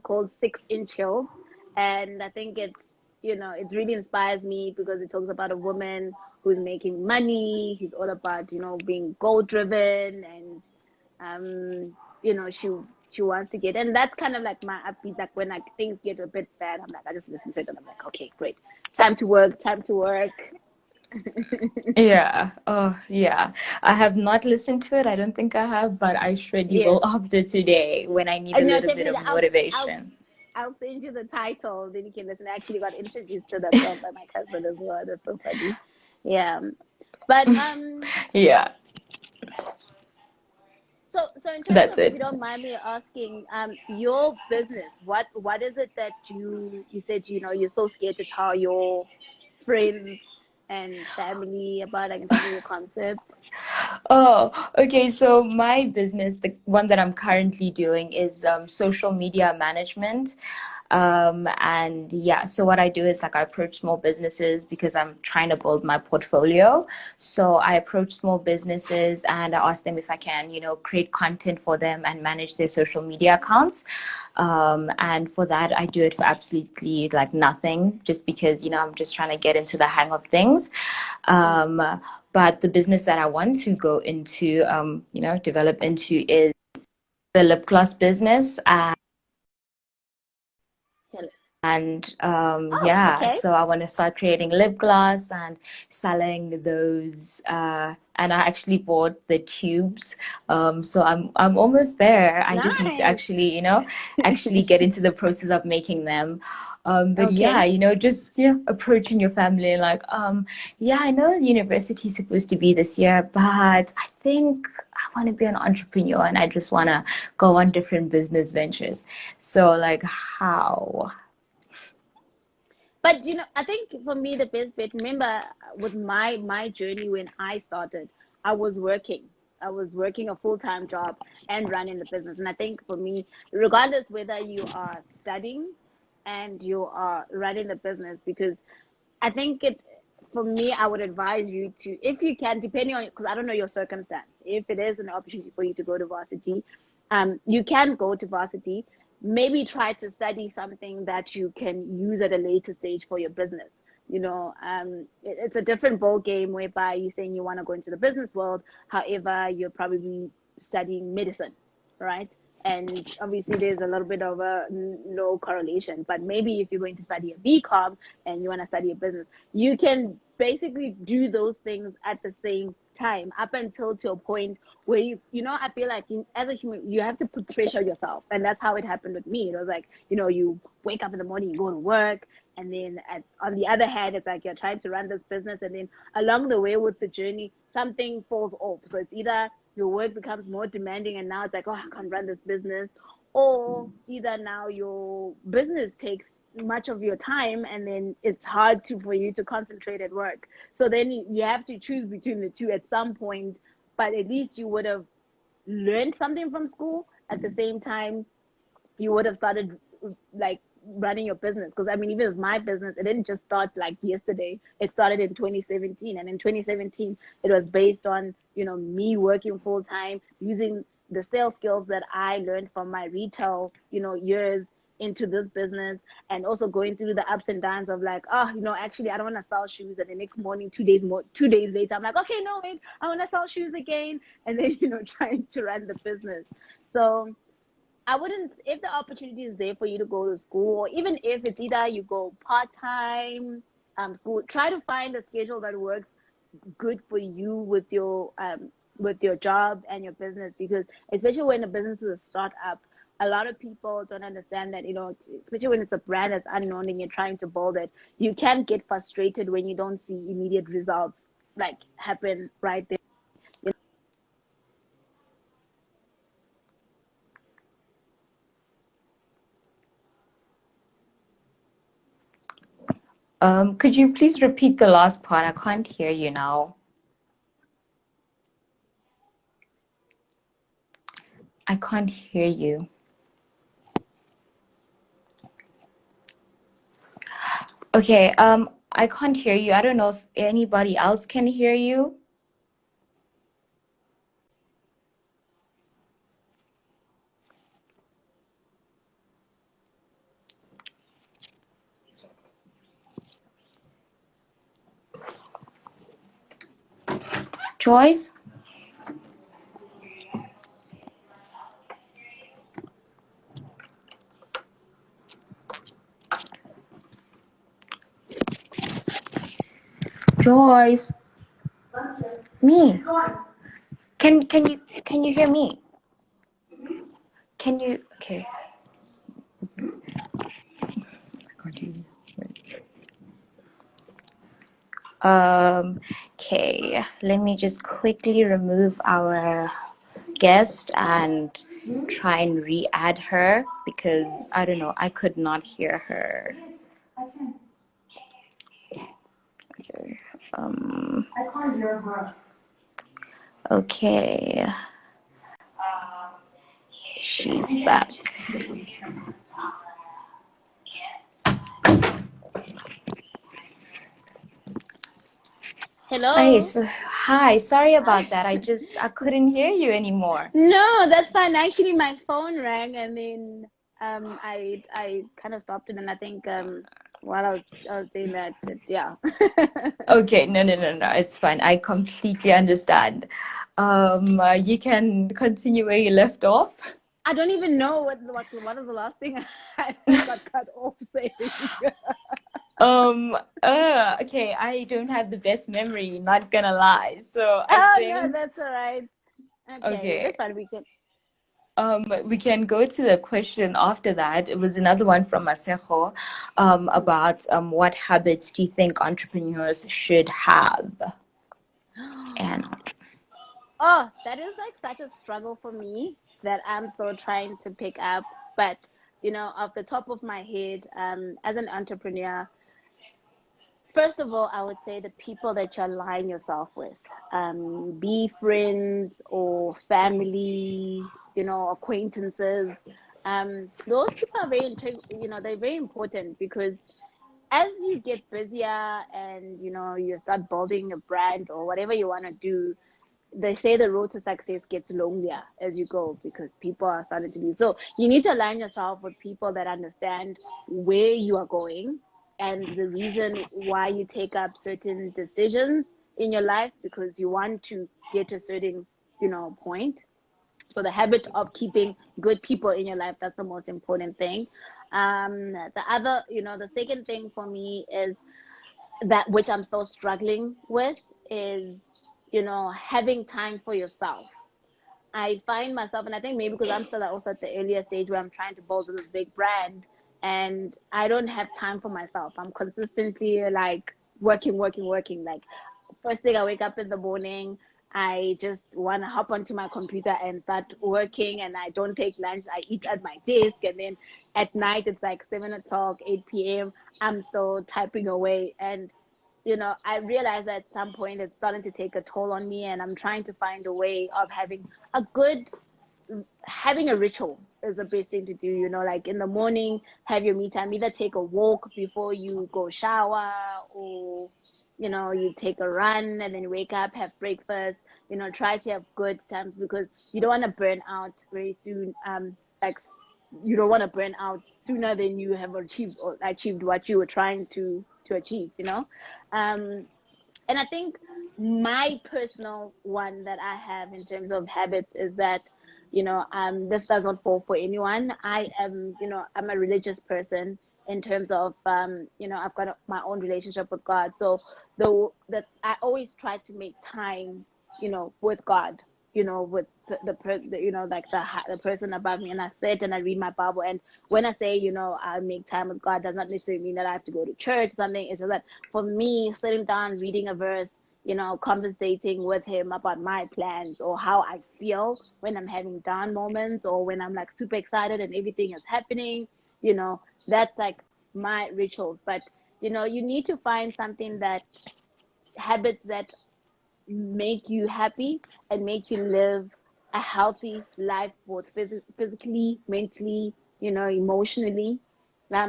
called 6 Inch Heels. And I think it really inspires me, because it talks about a woman who's making money. He's all about being goal driven, and She wants to get, and that's kind of like my upbeat. Like when like things get a bit bad, I'm like, I just listen to it and I'm like, okay, great, time to work, time to work.
Yeah. Oh, yeah. I have not listened to it. I don't think I have, but I surely
Yes,
will after today when I need
I
a
know
little bit
definitely.
of
I'll
motivation.
I'll send you the title, then you can listen. I actually got introduced to that song by my cousin as well. That's so funny. Yeah, but
Yeah,
so in terms
that's
of, if you
it.
don't mind me asking, your business, what is it that you said, you're so scared to tell your friends and family about, like in terms of your concept?
Oh, okay. So my business, the one that I'm currently doing, is social media management. And yeah, so what I do is like I approach small businesses because I'm trying to build my portfolio. So I approach small businesses and I ask them if I can, create content for them and manage their social media accounts. And for that, I do it for absolutely like nothing, just because, I'm just trying to get into the hang of things.
Mm.
Um, but the business that I want to go into, develop into is the lip gloss business.
Hello.
And
Oh,
yeah,
okay.
so I want to start creating lip gloss and selling those. And I actually bought the tubes. So I'm almost there. I just need to
Nice.
actually, actually get into the process of making them. But yeah,
Okay.
just approaching your family and like, yeah, I know university is supposed to be this year, but I think I want to be an entrepreneur and I just want to go on different business ventures. So like, how?
But I think for me the best bit. Remember, with my journey when I started, I was working. I was working a full-time job and running the business. And I think for me, regardless whether you are studying and you are running the business, because I think it, for me, I would advise you to, if you can, depending on, because I don't know your circumstance, if it is an opportunity for you to go to varsity, you can go to varsity. Maybe try to study something that you can use at a later stage for your business. It's a different ball game whereby you're saying you want to go into the business world. However, you're probably studying medicine, right? And obviously, there's a little bit of a no correlation. But maybe if you're going to study a BCom and you want to study a business, you can basically do those things at the same time up until to a point where I feel like as a human, you have to put pressure yourself. And that's how it happened with me. It was like, you wake up in the morning, you go to work. And then on the other hand, it's like you're trying to run this business. And then along the way with the journey, something falls off. So it's either your work becomes more demanding and now it's like, oh, I can't run this business, or either now your business takes much of your time and then it's hard for you to concentrate at work. So then you have to choose between the two at some point, but at least you would have learned something from school. At the same time, you would have started like running your business. Because I mean, even with my business, it didn't just start like yesterday. It started in 2017, and in 2017 it was based on me working full time, using the sales skills that I learned from my retail years into this business, and also going through the ups and downs of like, oh, actually I don't want to sell shoes, and the next morning, 2 days later, I'm like, okay, no, wait, I want to sell shoes again. And then trying to run the business. So I wouldn't, if the opportunity is there for you to go to school, or even if it's either you go part time, school, try to find a schedule that works good for you with your job and your business. Because especially when the business is a startup, a lot of people don't understand that, especially when it's a brand that's unknown and you're trying to build it, you can get frustrated when you don't see immediate results like happen right there.
Could you please repeat the last part? I can't hear you now. I can't hear you. Okay, I can't hear you. I don't know if anybody else can hear you. Joyce? Joyce, me. Can you hear me? Can you? Okay. Okay. Let me just quickly remove our guest and try and re-add her because I don't know. I could not hear her.
Yes, I can.
Okay.
I can't hear her.
Okay. She's back. Hi,
Hello.
hi. Sorry about
Hi.
that. I couldn't hear you anymore.
No, that's fine. Actually, my phone rang, and then I kind of stopped it, and I think while I was doing that, yeah.
Okay, no, no, no, no. It's fine. I completely understand. You can continue where you left off.
I don't even know what was the last thing I got cut off saying.
Okay, I don't have the best memory, not gonna lie. So I
Oh no,
think,
that's all right. Okay,
okay,
that's fine. We can.
we can go to the question after that. It was another one from Masejo, about what habits do you think entrepreneurs should have? And
Oh, that is like such a struggle for me that I'm still trying to pick up. But off the top of my head, as an entrepreneur, first of all, I would say the people that you align yourself with, be friends or family, acquaintances. Those people are they're very important because as you get busier and you start building a brand or whatever you want to do, they say the road to success gets lonelier as you go because people are starting to be so you need to align yourself with people that understand where you are going and the reason why you take up certain decisions in your life because you want to get to a certain point. So the habit of keeping good people in your life, that's the most important thing. The second thing for me is that which I'm still struggling with is, having time for yourself. I find myself, and I think maybe because I'm still also at the earlier stage where I'm trying to build this big brand and I don't have time for myself. I'm consistently like working, working, working. Like, first thing I wake up in the morning, I just want to hop onto my computer and start working, and I don't take lunch. I eat at my desk, and then at night it's like 7 o'clock, 8 p.m. I'm still typing away, and I realized at some point it's starting to take a toll on me, and I'm trying to find a way of a good having a ritual is the best thing to do. Like in the morning, have your me time. Either take a walk before you go shower, or you take a run and then wake up, have breakfast. Try to have good times because you don't want to burn out very soon. Like you don't want to burn out sooner than you have achieved what you were trying to achieve. And I think my personal one that I have in terms of habits is that, this does not fall for anyone. I'm a religious person in terms of, I've got my own relationship with God. So that I always try to make time, with God, with like the person above me, and I sit and I read my Bible. And when I say, I make time with God, does not necessarily mean that I have to go to church or something. It's just that for me, sitting down, reading a verse, conversating with him about my plans or how I feel when I'm having down moments or when I'm like super excited and everything is happening, that's like my rituals. But, you need to find something that habits that make you happy and make you live a healthy life, both physically, mentally, emotionally,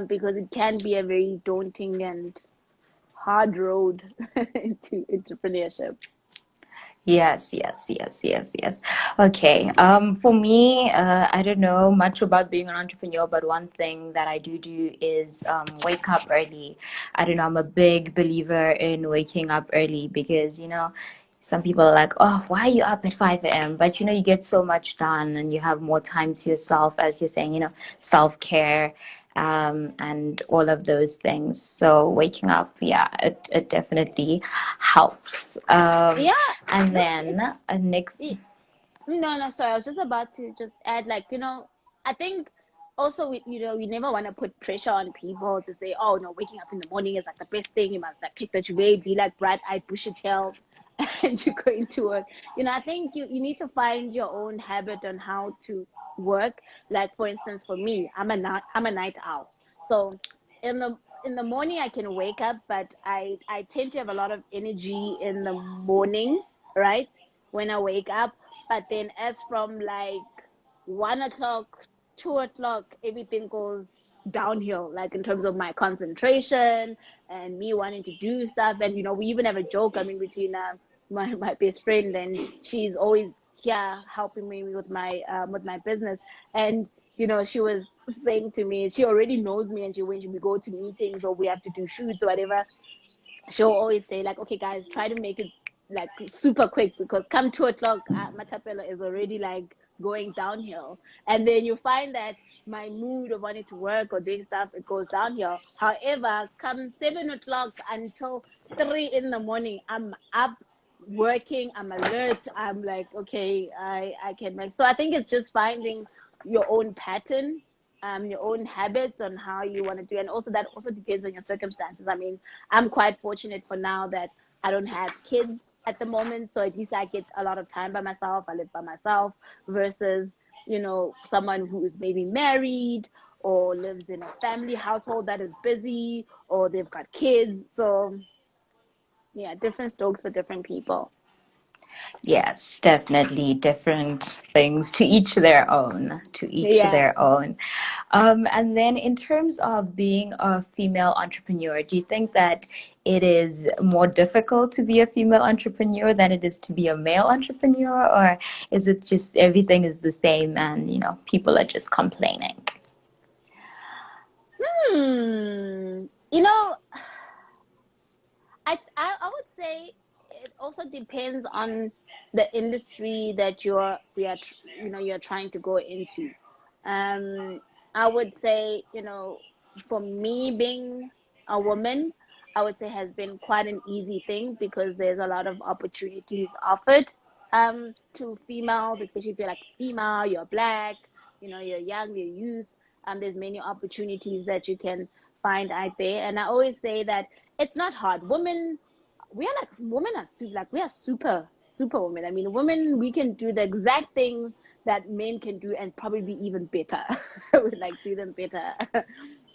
because it can be a very daunting and hard road into entrepreneurship.
yes, yes, yes, yes, yes. Okay. For me, I don't know much about being an entrepreneur, but one thing that I do is wake up early. I don't know, I'm a big believer in waking up early because, some people are like, oh, why are you up at 5 a.m.? But you get so much done and you have more time to yourself, as you're saying, self-care. and all of those things. So waking up, yeah, it definitely helps.
Yeah,
And
look,
then next,
no, sorry. I was just about to just add, like, I think also we never want to put pressure on people to say, oh no, waking up in the morning is like the best thing. You must like click that you may be like bright-eyed, bushy-tailed, and you're going to work. I think you need to find your own habit on how to work. Like for instance, for me, I'm a night owl. So in the morning I can wake up, but I tend to have a lot of energy in the mornings, right? When I wake up. But then as from like 1 o'clock, 2 o'clock, everything goes downhill, like in terms of my concentration and me wanting to do stuff. And we even have a joke, I mean, between my best friend, and she's always here helping me with my business. And she was saying to me, she already knows me, and when we go to meetings or we have to do shoots or whatever, she'll always say like, okay guys, try to make it like super quick, because come 2 o'clock, Matapela is already like going downhill. And then you find that my mood of wanting to work or doing stuff, it goes downhill. However, come 7 o'clock until 3 in the morning, I'm up working, I'm alert, I'm like, okay, I can make. So I think it's just finding your own pattern, your own habits on how you want to do. And also that also depends on your circumstances. I mean, I'm quite fortunate for now that I don't have kids at the moment, so at least I get a lot of time by myself. I live by myself versus, someone who is maybe married or lives in a family household that is busy, or they've got kids. So yeah, different strokes for different people.
yes, definitely different things, to each their own, to each
Yeah.
their own. And then in terms of being a female entrepreneur, do you think that it is more difficult to be a female entrepreneur than it is to be a male entrepreneur, or is it just everything is the same and people are just complaining?
Hmm. You know, I would say it also depends on the industry that you're trying to go into. Um, I would say, for me being a woman, I would say has been quite an easy thing, because there's a lot of opportunities offered to females, especially if you're like female, you're black, you're young, you're youth. There's many opportunities that you can find out there. And I always say that it's not hard. Women are like, we are super women. I mean, women, we can do the exact things that men can do, and probably be even better. We like do them better.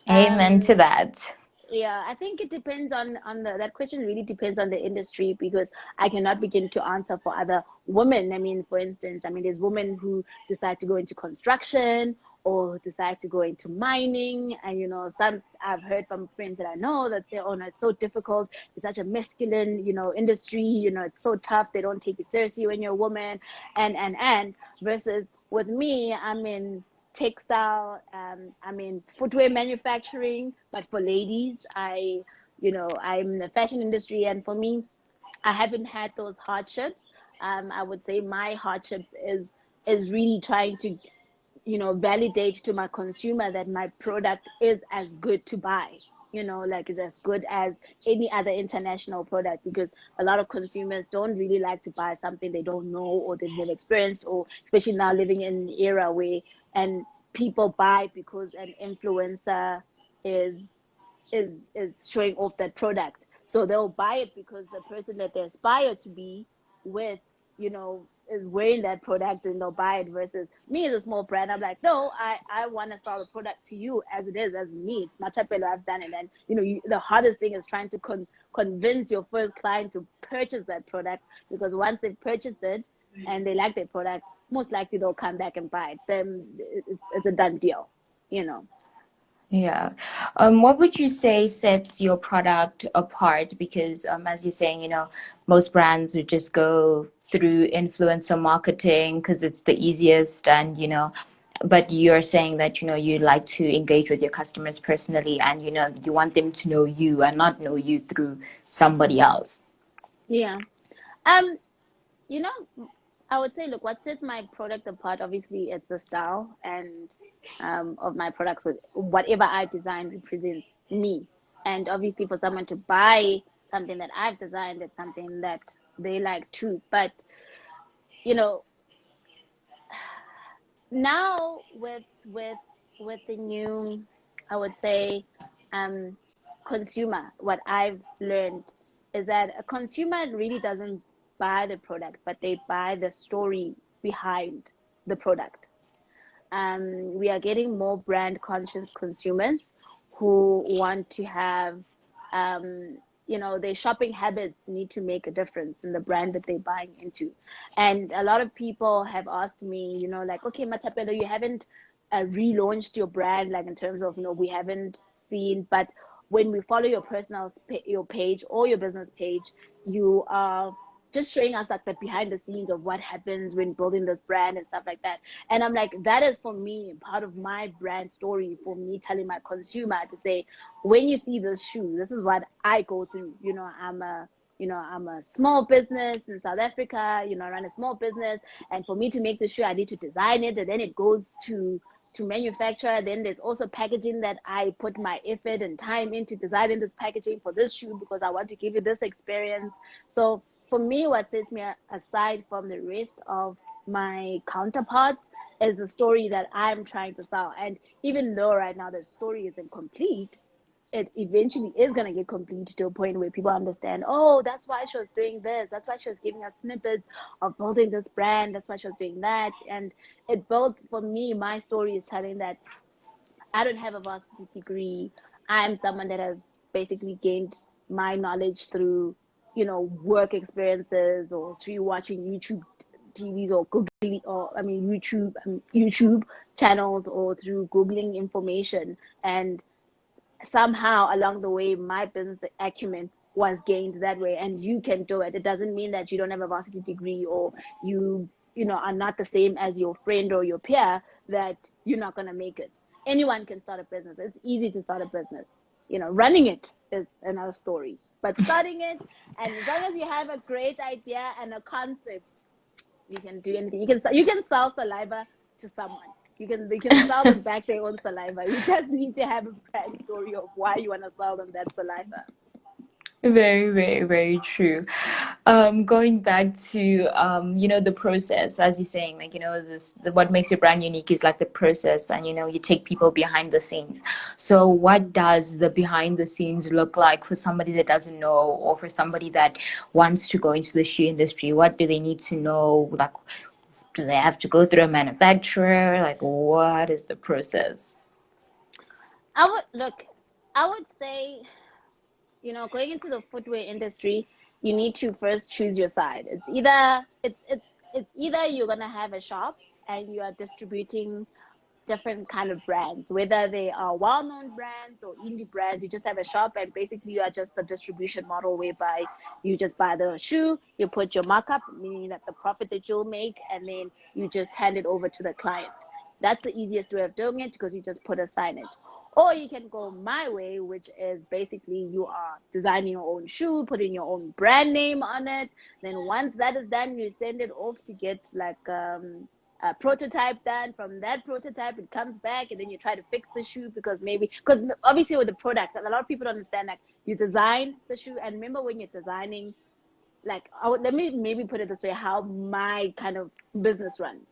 Amen to
um
that.
yeah, I think it depends on that question really depends on the industry, because I cannot begin to answer for other women. I mean, for instance, I mean, there's women who decide to go into construction or decide to go into mining, and some I've heard from friends that I know that say, oh no, it's so difficult. It's such a masculine, industry. It's so tough. They don't take you seriously when you're a woman, and versus with me, I'm in textile, I'm in footwear manufacturing, but for ladies, I'm in the fashion industry, and for me, I haven't had those hardships. I would say my hardships is really trying to validate to my consumer that my product is as good to buy, like it's as good as any other international product, because a lot of consumers don't really like to buy something they don't know or they've never experienced, or especially now living in an era where and people buy because an influencer is is showing off that product. So they'll buy it because the person that they aspire to be with, is wearing that product, and they'll buy it. Versus me as a small brand, I'm like, no, I want to sell the product to you as it is, as me. It's my type of I've done it. And the hardest thing is trying to convince your first client to purchase that product, because once they've purchased it and they like their product, most likely they'll come back and buy it. Then it's a done deal, you know.
Yeah. What would you say sets your product apart? Because as you're saying, most brands would just go through influencer marketing because it's the easiest and, but you're saying that, you like to engage with your customers personally and, you want them to know you and not know you through somebody else.
Yeah. Um, you know, I would say, look, what sets my product apart, obviously, it's the style. And of my products. With whatever I design represents me. And obviously, for someone to buy something that I've designed, it's something that they like too. But you know, now with the new, I would say, um, consumer, what I've learned is that a consumer really doesn't buy the product, but they buy the story behind the product. We are getting more brand conscious consumers who want to have, their shopping habits need to make a difference in the brand that they're buying into. And a lot of people have asked me, like, okay, Matapelo, you haven't relaunched your brand, like in terms of, we haven't seen, but when we follow your your page or your business page, you are just showing us like the behind the scenes of what happens when building this brand and stuff like that. And I'm like, that is for me part of my brand story, for me telling my consumer to say, when you see this shoe, this is what I go through. I'm a small business in South Africa, I run a small business. And for me to make the shoe, I need to design it, and then it goes to manufacture. Then there's also packaging that I put my effort and time into designing this packaging for this shoe because I want to give you this experience. So for me, what sets me aside from the rest of my counterparts is the story that I'm trying to sell. And even though right now the story isn't complete, it eventually is going to get complete to a point where people understand, oh, that's why she was doing this. That's why she was giving us snippets of building this brand. That's why she was doing that. And it builds, for me, my story is telling that I don't have a varsity degree. I'm someone that has basically gained my knowledge through, work experiences or through watching YouTube TVs or Googling, or I mean YouTube channels, or through Googling information. And somehow along the way, my business acumen was gained that way. And you can do it. It doesn't mean that you don't have a varsity degree, or are not the same as your friend or your peer, that you're not going to make it. Anyone can start a business. It's easy to start a business. Running it is another story, but starting it, and as long as you have a great idea and a concept, you can do anything. You can sell saliva to someone. You can sell them back their own saliva. You just need to have a brand story of why you want to sell them that saliva.
Very, very, very true. Going back to the process, as you're saying, like, what makes your brand unique is like the process, and you take people behind the scenes. So what does the behind the scenes look like for somebody that doesn't know, or for somebody that wants to go into the shoe industry? What do they need to know? Like, do they have to go through a manufacturer? Like, what is the process?
I would say, going into the footwear industry, you need to first choose your side. It's either you're gonna have a shop and you are distributing different kind of brands, whether they are well-known brands or indie brands. You just have a shop, and basically you are just a distribution model whereby you just buy the shoe, you put your markup, meaning that the profit that you'll make, and then you just hand it over to the client. That's the easiest way of doing it, because you just put a signage. Or you can go my way, which is basically you are designing your own shoe, putting your own brand name on it. Then once that is done, you send it off to get like a prototype done. From that prototype, it comes back, and then you try to fix the shoe, because obviously with the product, a lot of people don't understand, like, you design the shoe, and remember when you're designing, like, let me maybe put it this way, how my kind of business runs.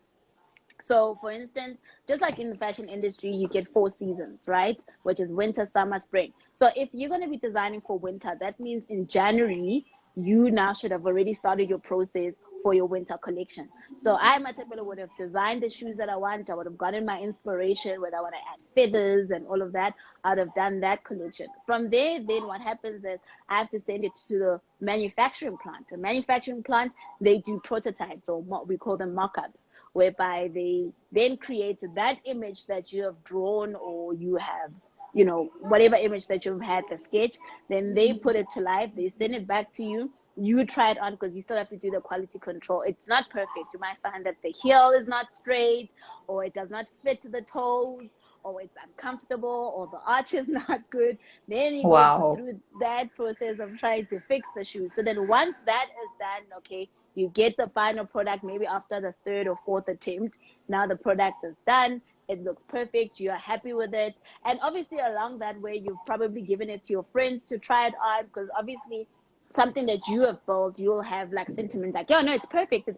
So, for instance, just like in the fashion industry, you get 4 seasons, right? Which is winter, summer, spring. So, if you're going to be designing for winter, that means in January, you now should have already started your process for your winter collection. So, I, Matapela, would have designed the shoes that I want. I would have gotten my inspiration, whether I want to add feathers and all of that. I would have done that collection. From there, then what happens is I have to send it to the manufacturing plant. The manufacturing plant, they do prototypes, or what we call them mock-ups, whereby they then create that image that you have drawn, or you have, whatever image that you've had, the sketch. Then they put it to life, they send it back to you. You try it on, because you still have to do the quality control. It's not perfect. You might find that the heel is not straight, or it does not fit the toes, or it's uncomfortable, or the arch is not good. Then you go
Wow.
through that process of trying to fix the shoe. So then once that is done, okay, you get the final product maybe after the third or fourth attempt. Now the product is done. it looks perfect, you are happy with it, and obviously along that way you've probably given it to your friends to try it on, because obviously something that you have built, you'll have like sentiment like, oh no, it's perfect,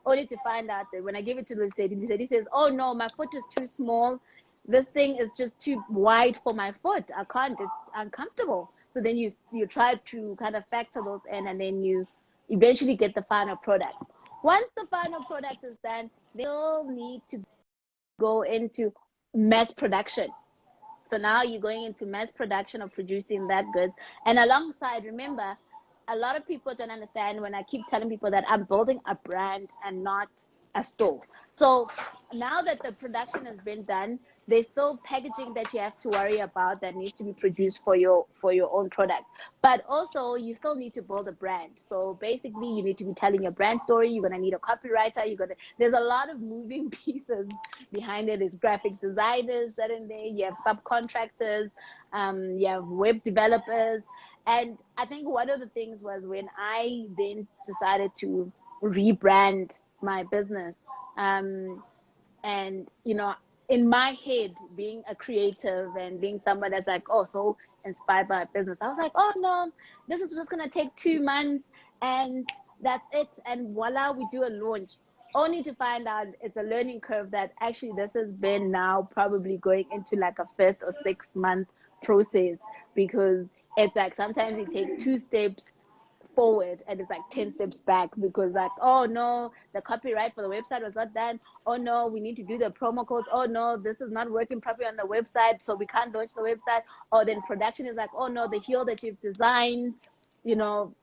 only to find out that when I give it to the lady says, oh no, my foot is too small, this thing is just too wide for my foot, I can't, it's uncomfortable. So then you try to kind of factor those in, and then you eventually get the final product. Once the final product is done, they'll need to go into mass production. So now you're going into mass production of producing that goods. And alongside, remember, a lot of people don't understand when I keep telling people that I'm building a brand and not a store. So now that the production has been done, there's still packaging that you have to worry about that needs to be produced for your own product. But also you still need to build a brand. So basically you need to be telling your brand story. You're gonna need a copywriter. There's a lot of moving pieces behind it. There's graphic designers that in there. You have subcontractors. You have web developers. And I think one of the things was when I then decided to rebrand my business. And, in my head, being a creative and being someone that's like, oh, so inspired by business, I was like, oh, no, this is just going to take 2 months and that's it. And voila, we do a launch. Only to find out it's a learning curve that actually this has been now probably going into like a 5th or 6th month process, because it's like sometimes you take 2 steps forward and it's like 10 steps back, because like, oh no, the copyright for the website was not done, oh no, we need to do the promo codes, oh no, this is not working properly on the website, so we can't launch the website. Or then production is like, oh no, the heel that you've designed, you know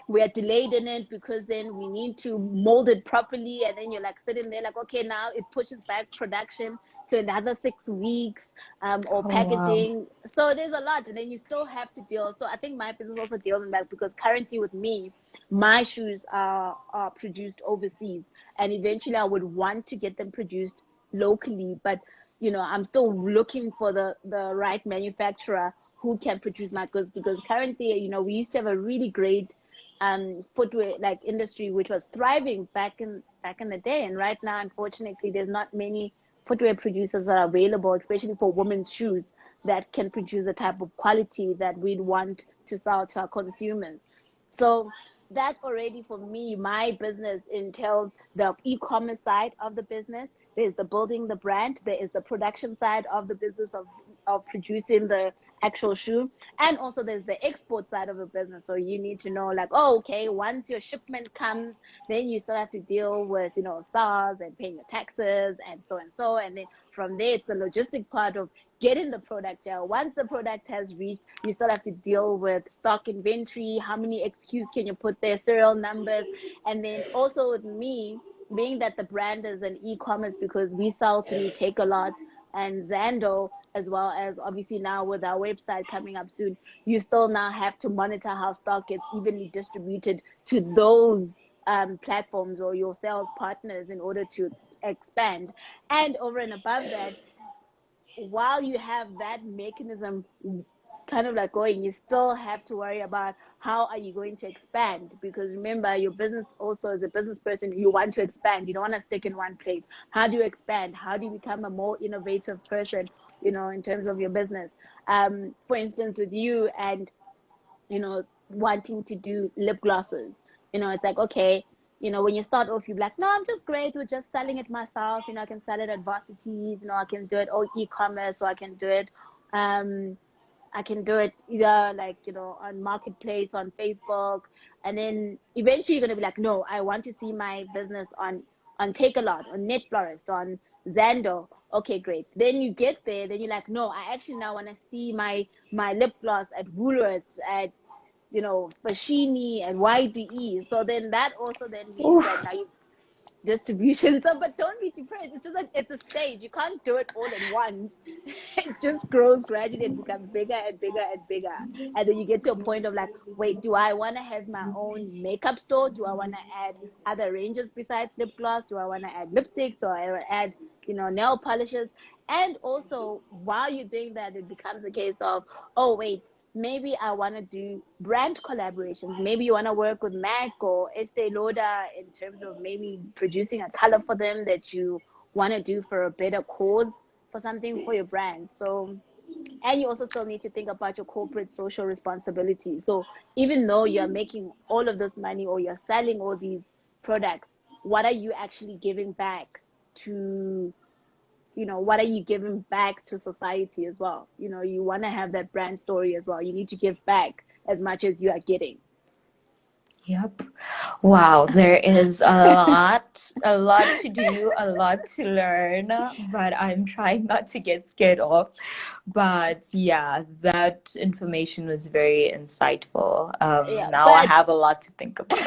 we are delayed in it because then we need to mold it properly, and then you're like sitting there like, okay, now it pushes back production to another 6 weeks, or
Oh, wow.
packaging. So there's a lot, and then you still have to deal. So I think my business also deals in that, because currently with me, my shoes are produced overseas, and eventually I would want to get them produced locally, but I'm still looking for the right manufacturer who can produce my goods, because currently, we used to have a really great footwear like industry which was thriving back in the day, and right now unfortunately there's not many footwear producers that are available, especially for women's shoes, that can produce the type of quality that we'd want to sell to our consumers. So that already, for me, my business entails the e-commerce side of the business. There's the building the brand, there is the production side of the business of producing the actual shoe, and also there's the export side of the business. So you need to know like, oh, okay, once your shipment comes, then you still have to deal with SARS and paying your taxes and so, and then from there it's the logistic part of getting the product there. Once the product has reached, you still have to deal with stock inventory, how many XQs can you put there, serial numbers. And then also with me, being that the brand is an e-commerce, because we sell through Takealot and Zando, as well as obviously now with our website coming up soon, you still now have to monitor how stock gets evenly distributed to those platforms or your sales partners in order to expand. And over and above that, while you have that mechanism kind of like going, you still have to worry about how are you going to expand, because remember, your business also, as a business person, you want to expand. You don't want to stick in one place. How do you expand? How do you become a more innovative person, in terms of your business? For instance, with you and wanting to do lip glosses, it's like, okay, when you start off, you're like, no, I'm just great with just selling it myself. I can sell it at varsities, I can do it all e-commerce, or I can do it either like, on marketplace, on Facebook. And then eventually you're going to be like, no, I want to see my business on Takealot, on Net Florist, on Zando. Okay, great. Then you get there, then you're like, no, I actually now want to see my lip gloss at Woolworths, at Fashini and YDE. So then that also then means that
Oof.
now you distribution. So, but don't be depressed. It's just like it's a stage. You can't do it all at once. It just grows gradually. It becomes bigger and bigger and bigger. And then you get to a point of like, wait, do I want to have my own makeup store? Do I want to add other ranges besides lip gloss? Do I want to add lipsticks? Or I add, nail polishes? And also, while you're doing that, it becomes a case of, oh, wait, maybe I want to do brand collaborations. Maybe you want to work with Mac or Estee Lauder in terms of maybe producing a color for them that you want to do for a better cause. for something for your brand. So, and you also still need to think about your corporate social responsibility. So even though you're making all of this money or you're selling all these products, what are you actually giving back to, what are you giving back to society as well? You want to have that brand story as well. You need to give back as much as you are getting.
Yep. Wow, there is a lot to do, a lot to learn, but I'm trying not to get scared off. But yeah, that information was very insightful.
Yeah,
Now I
but
have a lot to think about.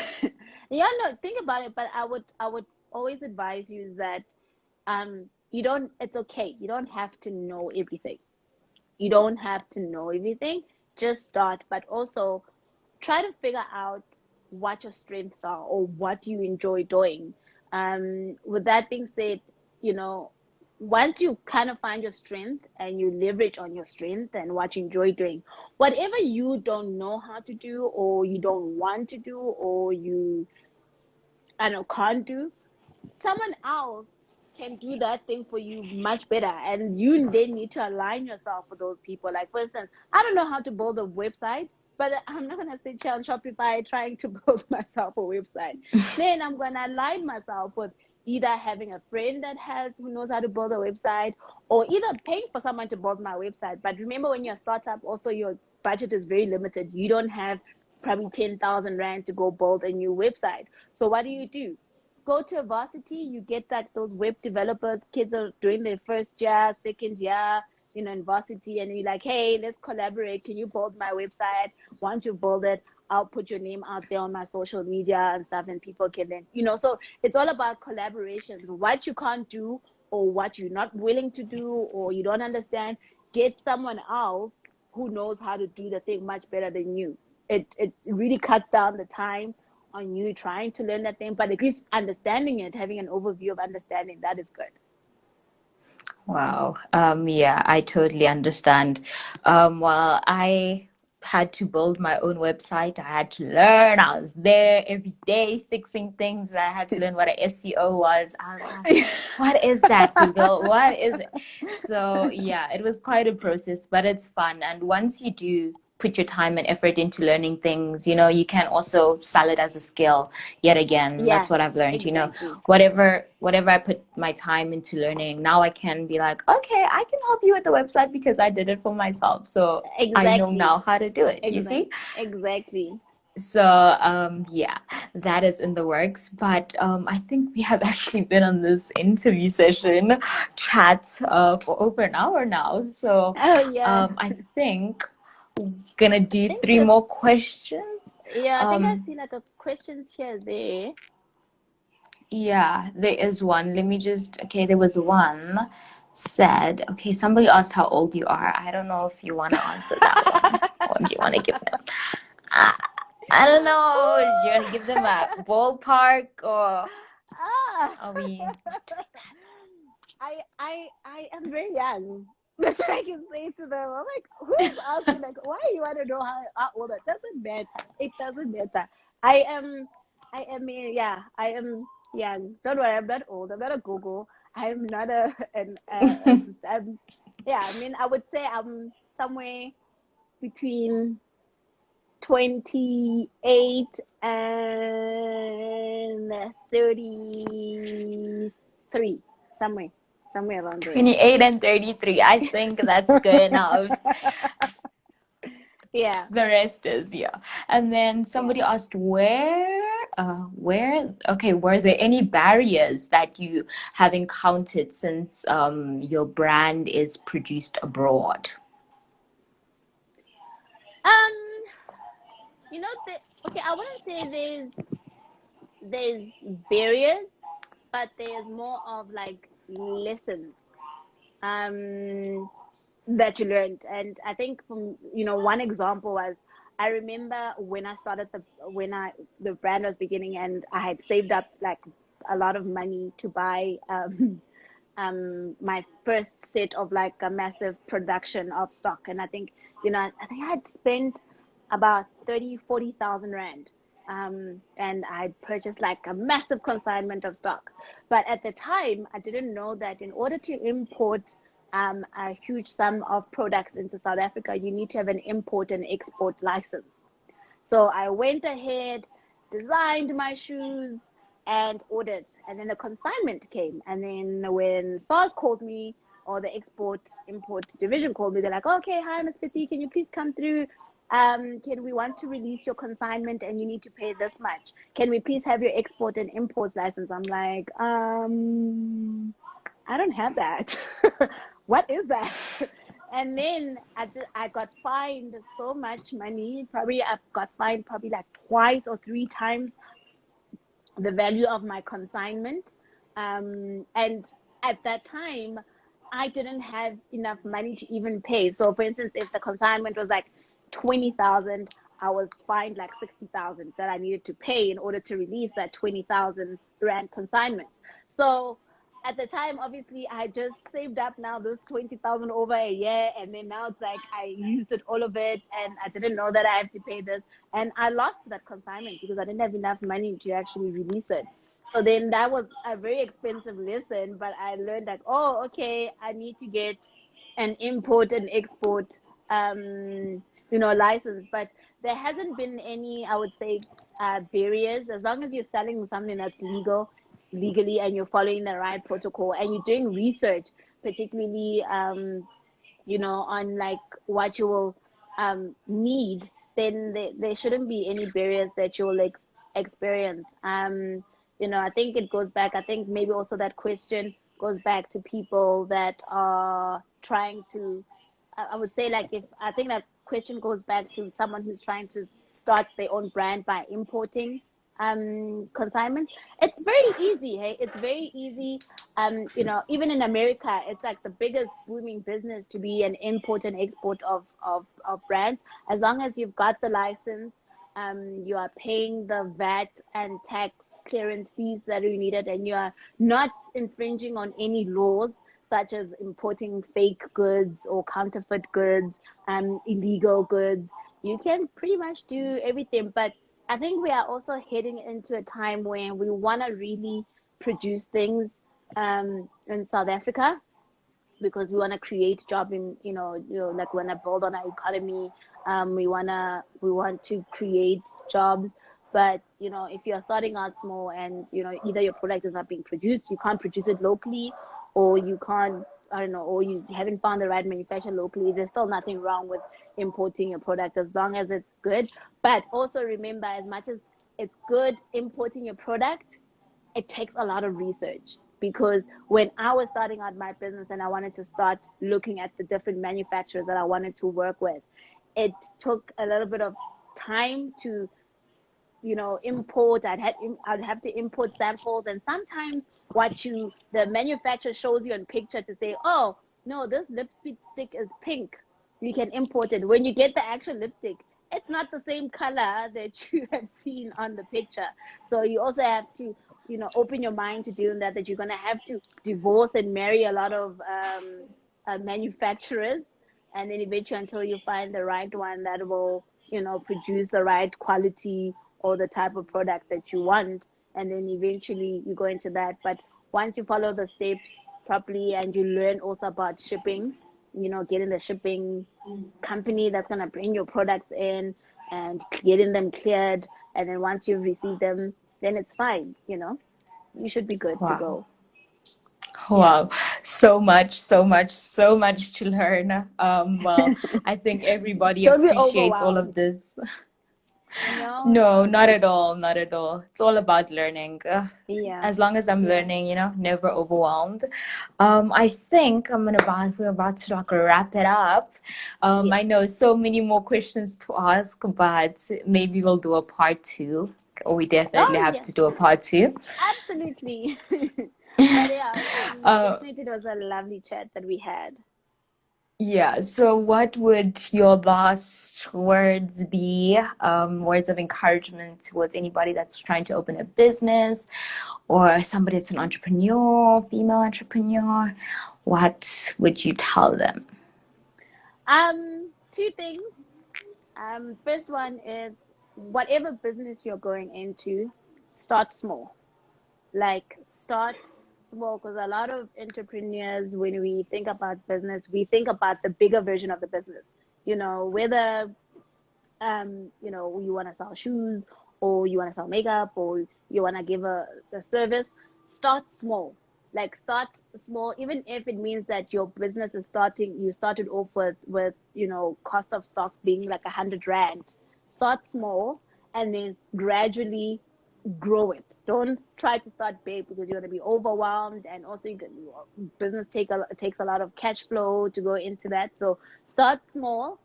yeah, no, think about it. But I would always advise you is that you don't. It's okay. You don't have to know everything. You don't have to know everything. Just start, but also try to figure out what your strengths are or what you enjoy doing. With that being said, you know, once you kind of find your strength and you leverage on your strength and what you enjoy doing, whatever you don't know how to do or you don't want to do or you, I don't know, can't do, someone else can do that thing for you much better, and you then need to align yourself with those people. Like, for instance, I don't know how to build a website, but I'm not going to sit here on Shopify trying to build myself a website. Then I'm going to align myself with either having a friend who knows how to build a website, or either paying for someone to build my website. But remember, when you're a startup, also your budget is very limited. You don't have probably 10,000 rand to go build a new website. So what do? Go to a varsity, you get that those web developers, kids are doing their first year, second year, in varsity, and you're like, hey, let's collaborate. Can you build my website? Once you build it, I'll put your name out there on my social media and stuff, and people can then, so it's all about collaborations. What you can't do or what you're not willing to do or you don't understand, get someone else who knows how to do the thing much better than you. It really cuts down the time on you trying to learn that thing, but at least understanding it, having an overview of understanding, that is good.
Wow. Yeah, I totally understand. Well, I had to build my own website. I had to learn. I was there every day fixing things. I had to learn what a SEO was. I was like, what is that, Google? What is it? So yeah, it was quite a process, but it's fun. And once you do put your time and effort into learning things, you can also sell it as a skill. Yet again,
Yeah,
that's what I've learned,
exactly.
whatever I put my time into learning, now I can be like, okay, I can help you with the website because I did it for myself. So I know
Exactly.
now how to do it, you see?
Exactly.
So yeah, that is in the works. But I think we have actually been on this interview session chat for over an hour now. So
Oh yeah.
I think we're gonna
I
do
think
three
that
more questions.
Yeah, I think I
Um,
see like a questions here there.
Yeah, there is one. Let me just, okay, there was one said, okay, somebody asked how old you are. I don't know if you want to answer that one or if you want to give them, I, I don't know, you want to give them a ballpark or
Ah.
are we not doing that?
I am very young. That's what I can say to them. I'm like, who's asking? Like, why you want to know how old? It doesn't matter. It doesn't matter. I am, yeah, I am young. Don't worry, I'm not old. I'm not a Google. I'm not yeah. I mean, I would say I'm somewhere between 28 and 33, somewhere, somewhere around there.
28 and 33. I think that's good enough.
Yeah,
The rest is, yeah. And then
yeah.
somebody asked okay, were there any barriers that you have encountered since your brand is produced abroad?
Um, okay, I wouldn't say there's barriers, but there's more of like lessons um that you learned. And I think from one example was, I remember when I started the brand was beginning, and I had saved up like a lot of money to buy my first set of like a massive production of stock. And I think I think I had spent about 30,000-40,000 rand, and I purchased like a massive consignment of stock. But at the time I didn't know that in order to import a huge sum of products into South Africa, you need to have an import and export license. So I went ahead, designed my shoes, and ordered. And then the consignment came. And then when SARS called me, or the export import division called me, they're like, okay, hi, Miss Petit, can you please come through? Can we want to release your consignment and you need to pay this much? Can we please have your export and import license? I'm like, I don't have that. What is that? And then I got fined so much money. Probably I've got fined probably like twice or three times the value of my consignment. And at that time, I didn't have enough money to even pay. So, for instance, if the consignment was like 20,000, I was fined like 60,000 that I needed to pay in order to release that 20,000 rand consignment. So, at the time, obviously, I just saved up now those 20,000 over a year, and then now it's like I used it all of it, and I didn't know that I have to pay this, and I lost that consignment because I didn't have enough money to actually release it. So then that was a very expensive lesson, but I learned like, oh, okay, I need to get an import and export, license. But there hasn't been any, I would say, barriers as long as you're selling something that's legally, and you're following the right protocol and you're doing research, particularly on like what you will need, then there shouldn't be any barriers that you will experience. I think it goes back, I think maybe also that question goes back to people that are trying to, I would say, like, if I think that question goes back to someone who's trying to start their own brand by importing consignment. It's very easy. Hey, it's very easy. Even in America, it's like the biggest booming business to be an import and export of brands. As long as you've got the license, you are paying the VAT and tax clearance fees that are needed, and you are not infringing on any laws such as importing fake goods or counterfeit goods, illegal goods. You can pretty much do everything. But I think we are also heading into a time when we want to really produce things in South Africa, because we want to create job in, like, we want to build on our economy. We want to create jobs. But if you're starting out small and either your product is not being produced, you can't produce it locally, or you can't, I don't know, or you haven't found the right manufacturer locally, there's still nothing wrong with importing your product as long as it's good. But also remember, as much as it's good importing your product, it takes a lot of research. Because when I was starting out my business and I wanted to start looking at the different manufacturers that I wanted to work with, it took a little bit of time to import. I'd have to import samples, and sometimes the manufacturer shows you on picture to say, oh no, this lipstick is pink, you can import it. When you get the actual lipstick, it's not the same color that you have seen on the picture. So you also have to open your mind to doing that you're going to have to divorce and marry a lot of manufacturers, and then eventually until you find the right one that will produce the right quality or the type of product that you want, and then eventually you go into that. But once you follow the steps properly and you learn also about shipping, getting the shipping company that's going to bring your products in and getting them cleared, and then once you've received them, then it's fine. You should be good to
Wow.
go. Yeah.
Wow, so much, so much, so much to learn. Well, I think everybody
Don't be
appreciates all of
overwhelmed.
this.
No, it's
No,
all
not
good.
at all, not at all. It's all about learning.
Yeah.
As long as I'm
Yeah.
learning, never overwhelmed. I think we're about to like wrap it up.
Yes.
I know so many more questions to ask, but maybe we'll do a part two, or we definitely
Oh,
have
yeah.
to do a part two.
Absolutely. But yeah,
Uh,
definitely it was a lovely chat that we had.
Yeah, so what would your last words be? Words of encouragement towards anybody that's trying to open a business, or somebody that's an entrepreneur, female entrepreneur. What would you tell them?
Two things. First one is, whatever business you're going into, start small. Like, start small, because a lot of entrepreneurs, when we think about business, we think about the bigger version of the business. Whether you want to sell shoes, or you want to sell makeup, or you want to give a service. Start small. Like, start small, even if it means that your business is you started off with cost of stock being like 100 rand. Start small, and then gradually grow it. Don't try to start big, because you're going to be overwhelmed, and also business takes a lot of cash flow to go into that. So start small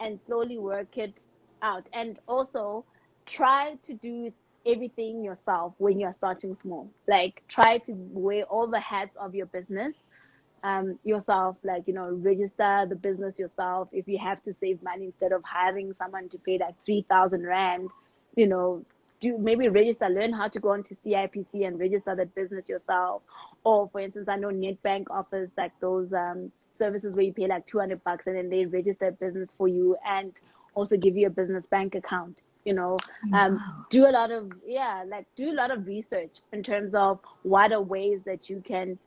and slowly work it out. And also try to do everything yourself when you're starting small. Like, try to wear all the hats of your business yourself. Like, register the business yourself. If you have to save money, instead of hiring someone to pay like 3,000 rand, you know do maybe register, learn how to go into CIPC and register the business yourself. Or, for instance, I know Nedbank offers like those services where you pay like 200 bucks, and then they register a business for you, and also give you a business bank account. Do a lot of, do a lot of research in terms of what are ways that you can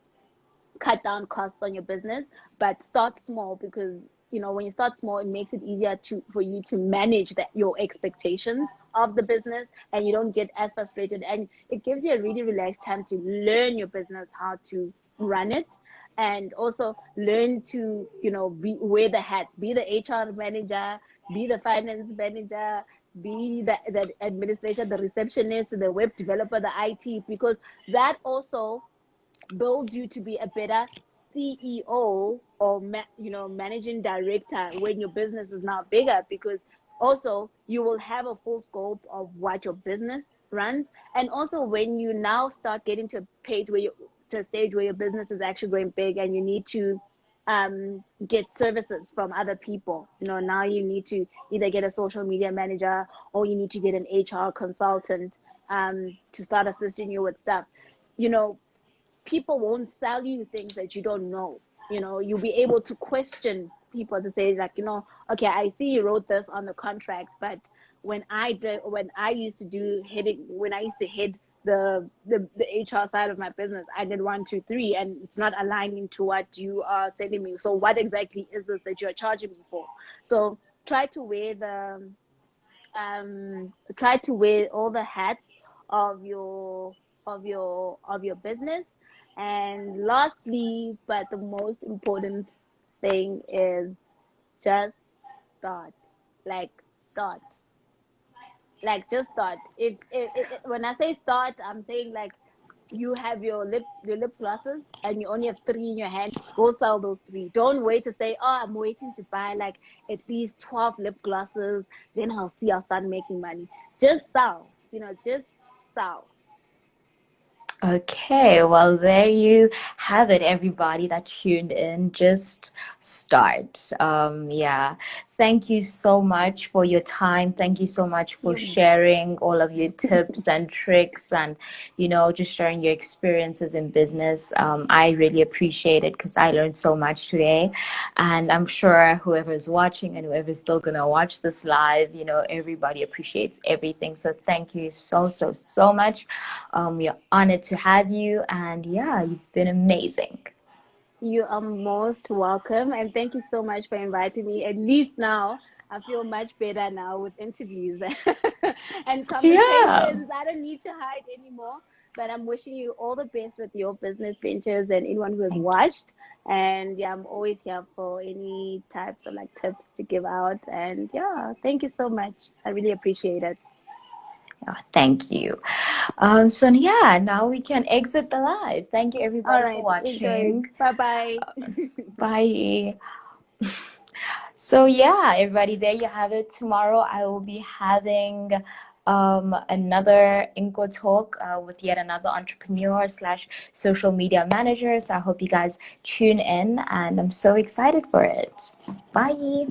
cut down costs on your business. But start small, because when you start small, it makes it easier for you to manage your expectations of the business, and you don't get as frustrated, and it gives you a really relaxed time to learn your business, how to run it, and also learn to wear the hats, be the HR manager, be the finance manager, be the administrator, the receptionist, the web developer, the IT, because that also builds you to be a better CEO, or managing director, when your business is now bigger, because also you will have a full scope of what your business runs. And also, when you now start getting to a stage where your business is actually going big, and you need to get services from other people, now you need to either get a social media manager, or you need to get an HR consultant to start assisting you with stuff. People won't sell you things that you don't know. You'll be able to question people to say, like, okay, I see you wrote this on the contract, but when I used to head the HR side of my business, I did 1, 2, 3, and it's not aligning to what you are sending me. So what exactly is this that you're charging me for? So try to wear all the hats of your business. And lastly, but the most important thing, is just start. Like, start. Like, just start. If when I say start, I'm saying, like, you have your lip glosses, and you only have 3 in your hand. Go sell those 3. Don't wait to say, oh, I'm waiting to buy like at least 12 lip glosses, then I'll start making money. Just sell. Just sell.
Okay, well, there you have it, everybody that tuned in. Just start. Yeah. Thank you so much for your time. Thank you so much for
You
sharing all of your tips and tricks, and, just sharing your experiences in business. I really appreciate it, because I learned so much today. And I'm sure whoever's watching and whoever's still going to watch this live, everybody appreciates everything. So thank you so, so, so much. We're honored to have you, and yeah, you've been amazing.
You are most welcome, and thank you so much for inviting me. At least now I feel much better now with interviews and
Yeah.
conversations. I don't need to hide anymore. But I'm wishing you all the best with your business ventures, and anyone who has
Thank you.
watched. And yeah, I'm always here for any types of like tips to give out. And yeah, thank you so much. I really appreciate it.
Oh, thank you. So yeah, now we can exit the live. Thank you,
All
everybody, for
right, enjoy.
watching.
Bye bye.
Bye. So yeah, everybody, there you have it. Tomorrow I will be having another Inkko talk with yet another entrepreneur slash social media manager. So I hope you guys tune in, and I'm so excited for it. Bye.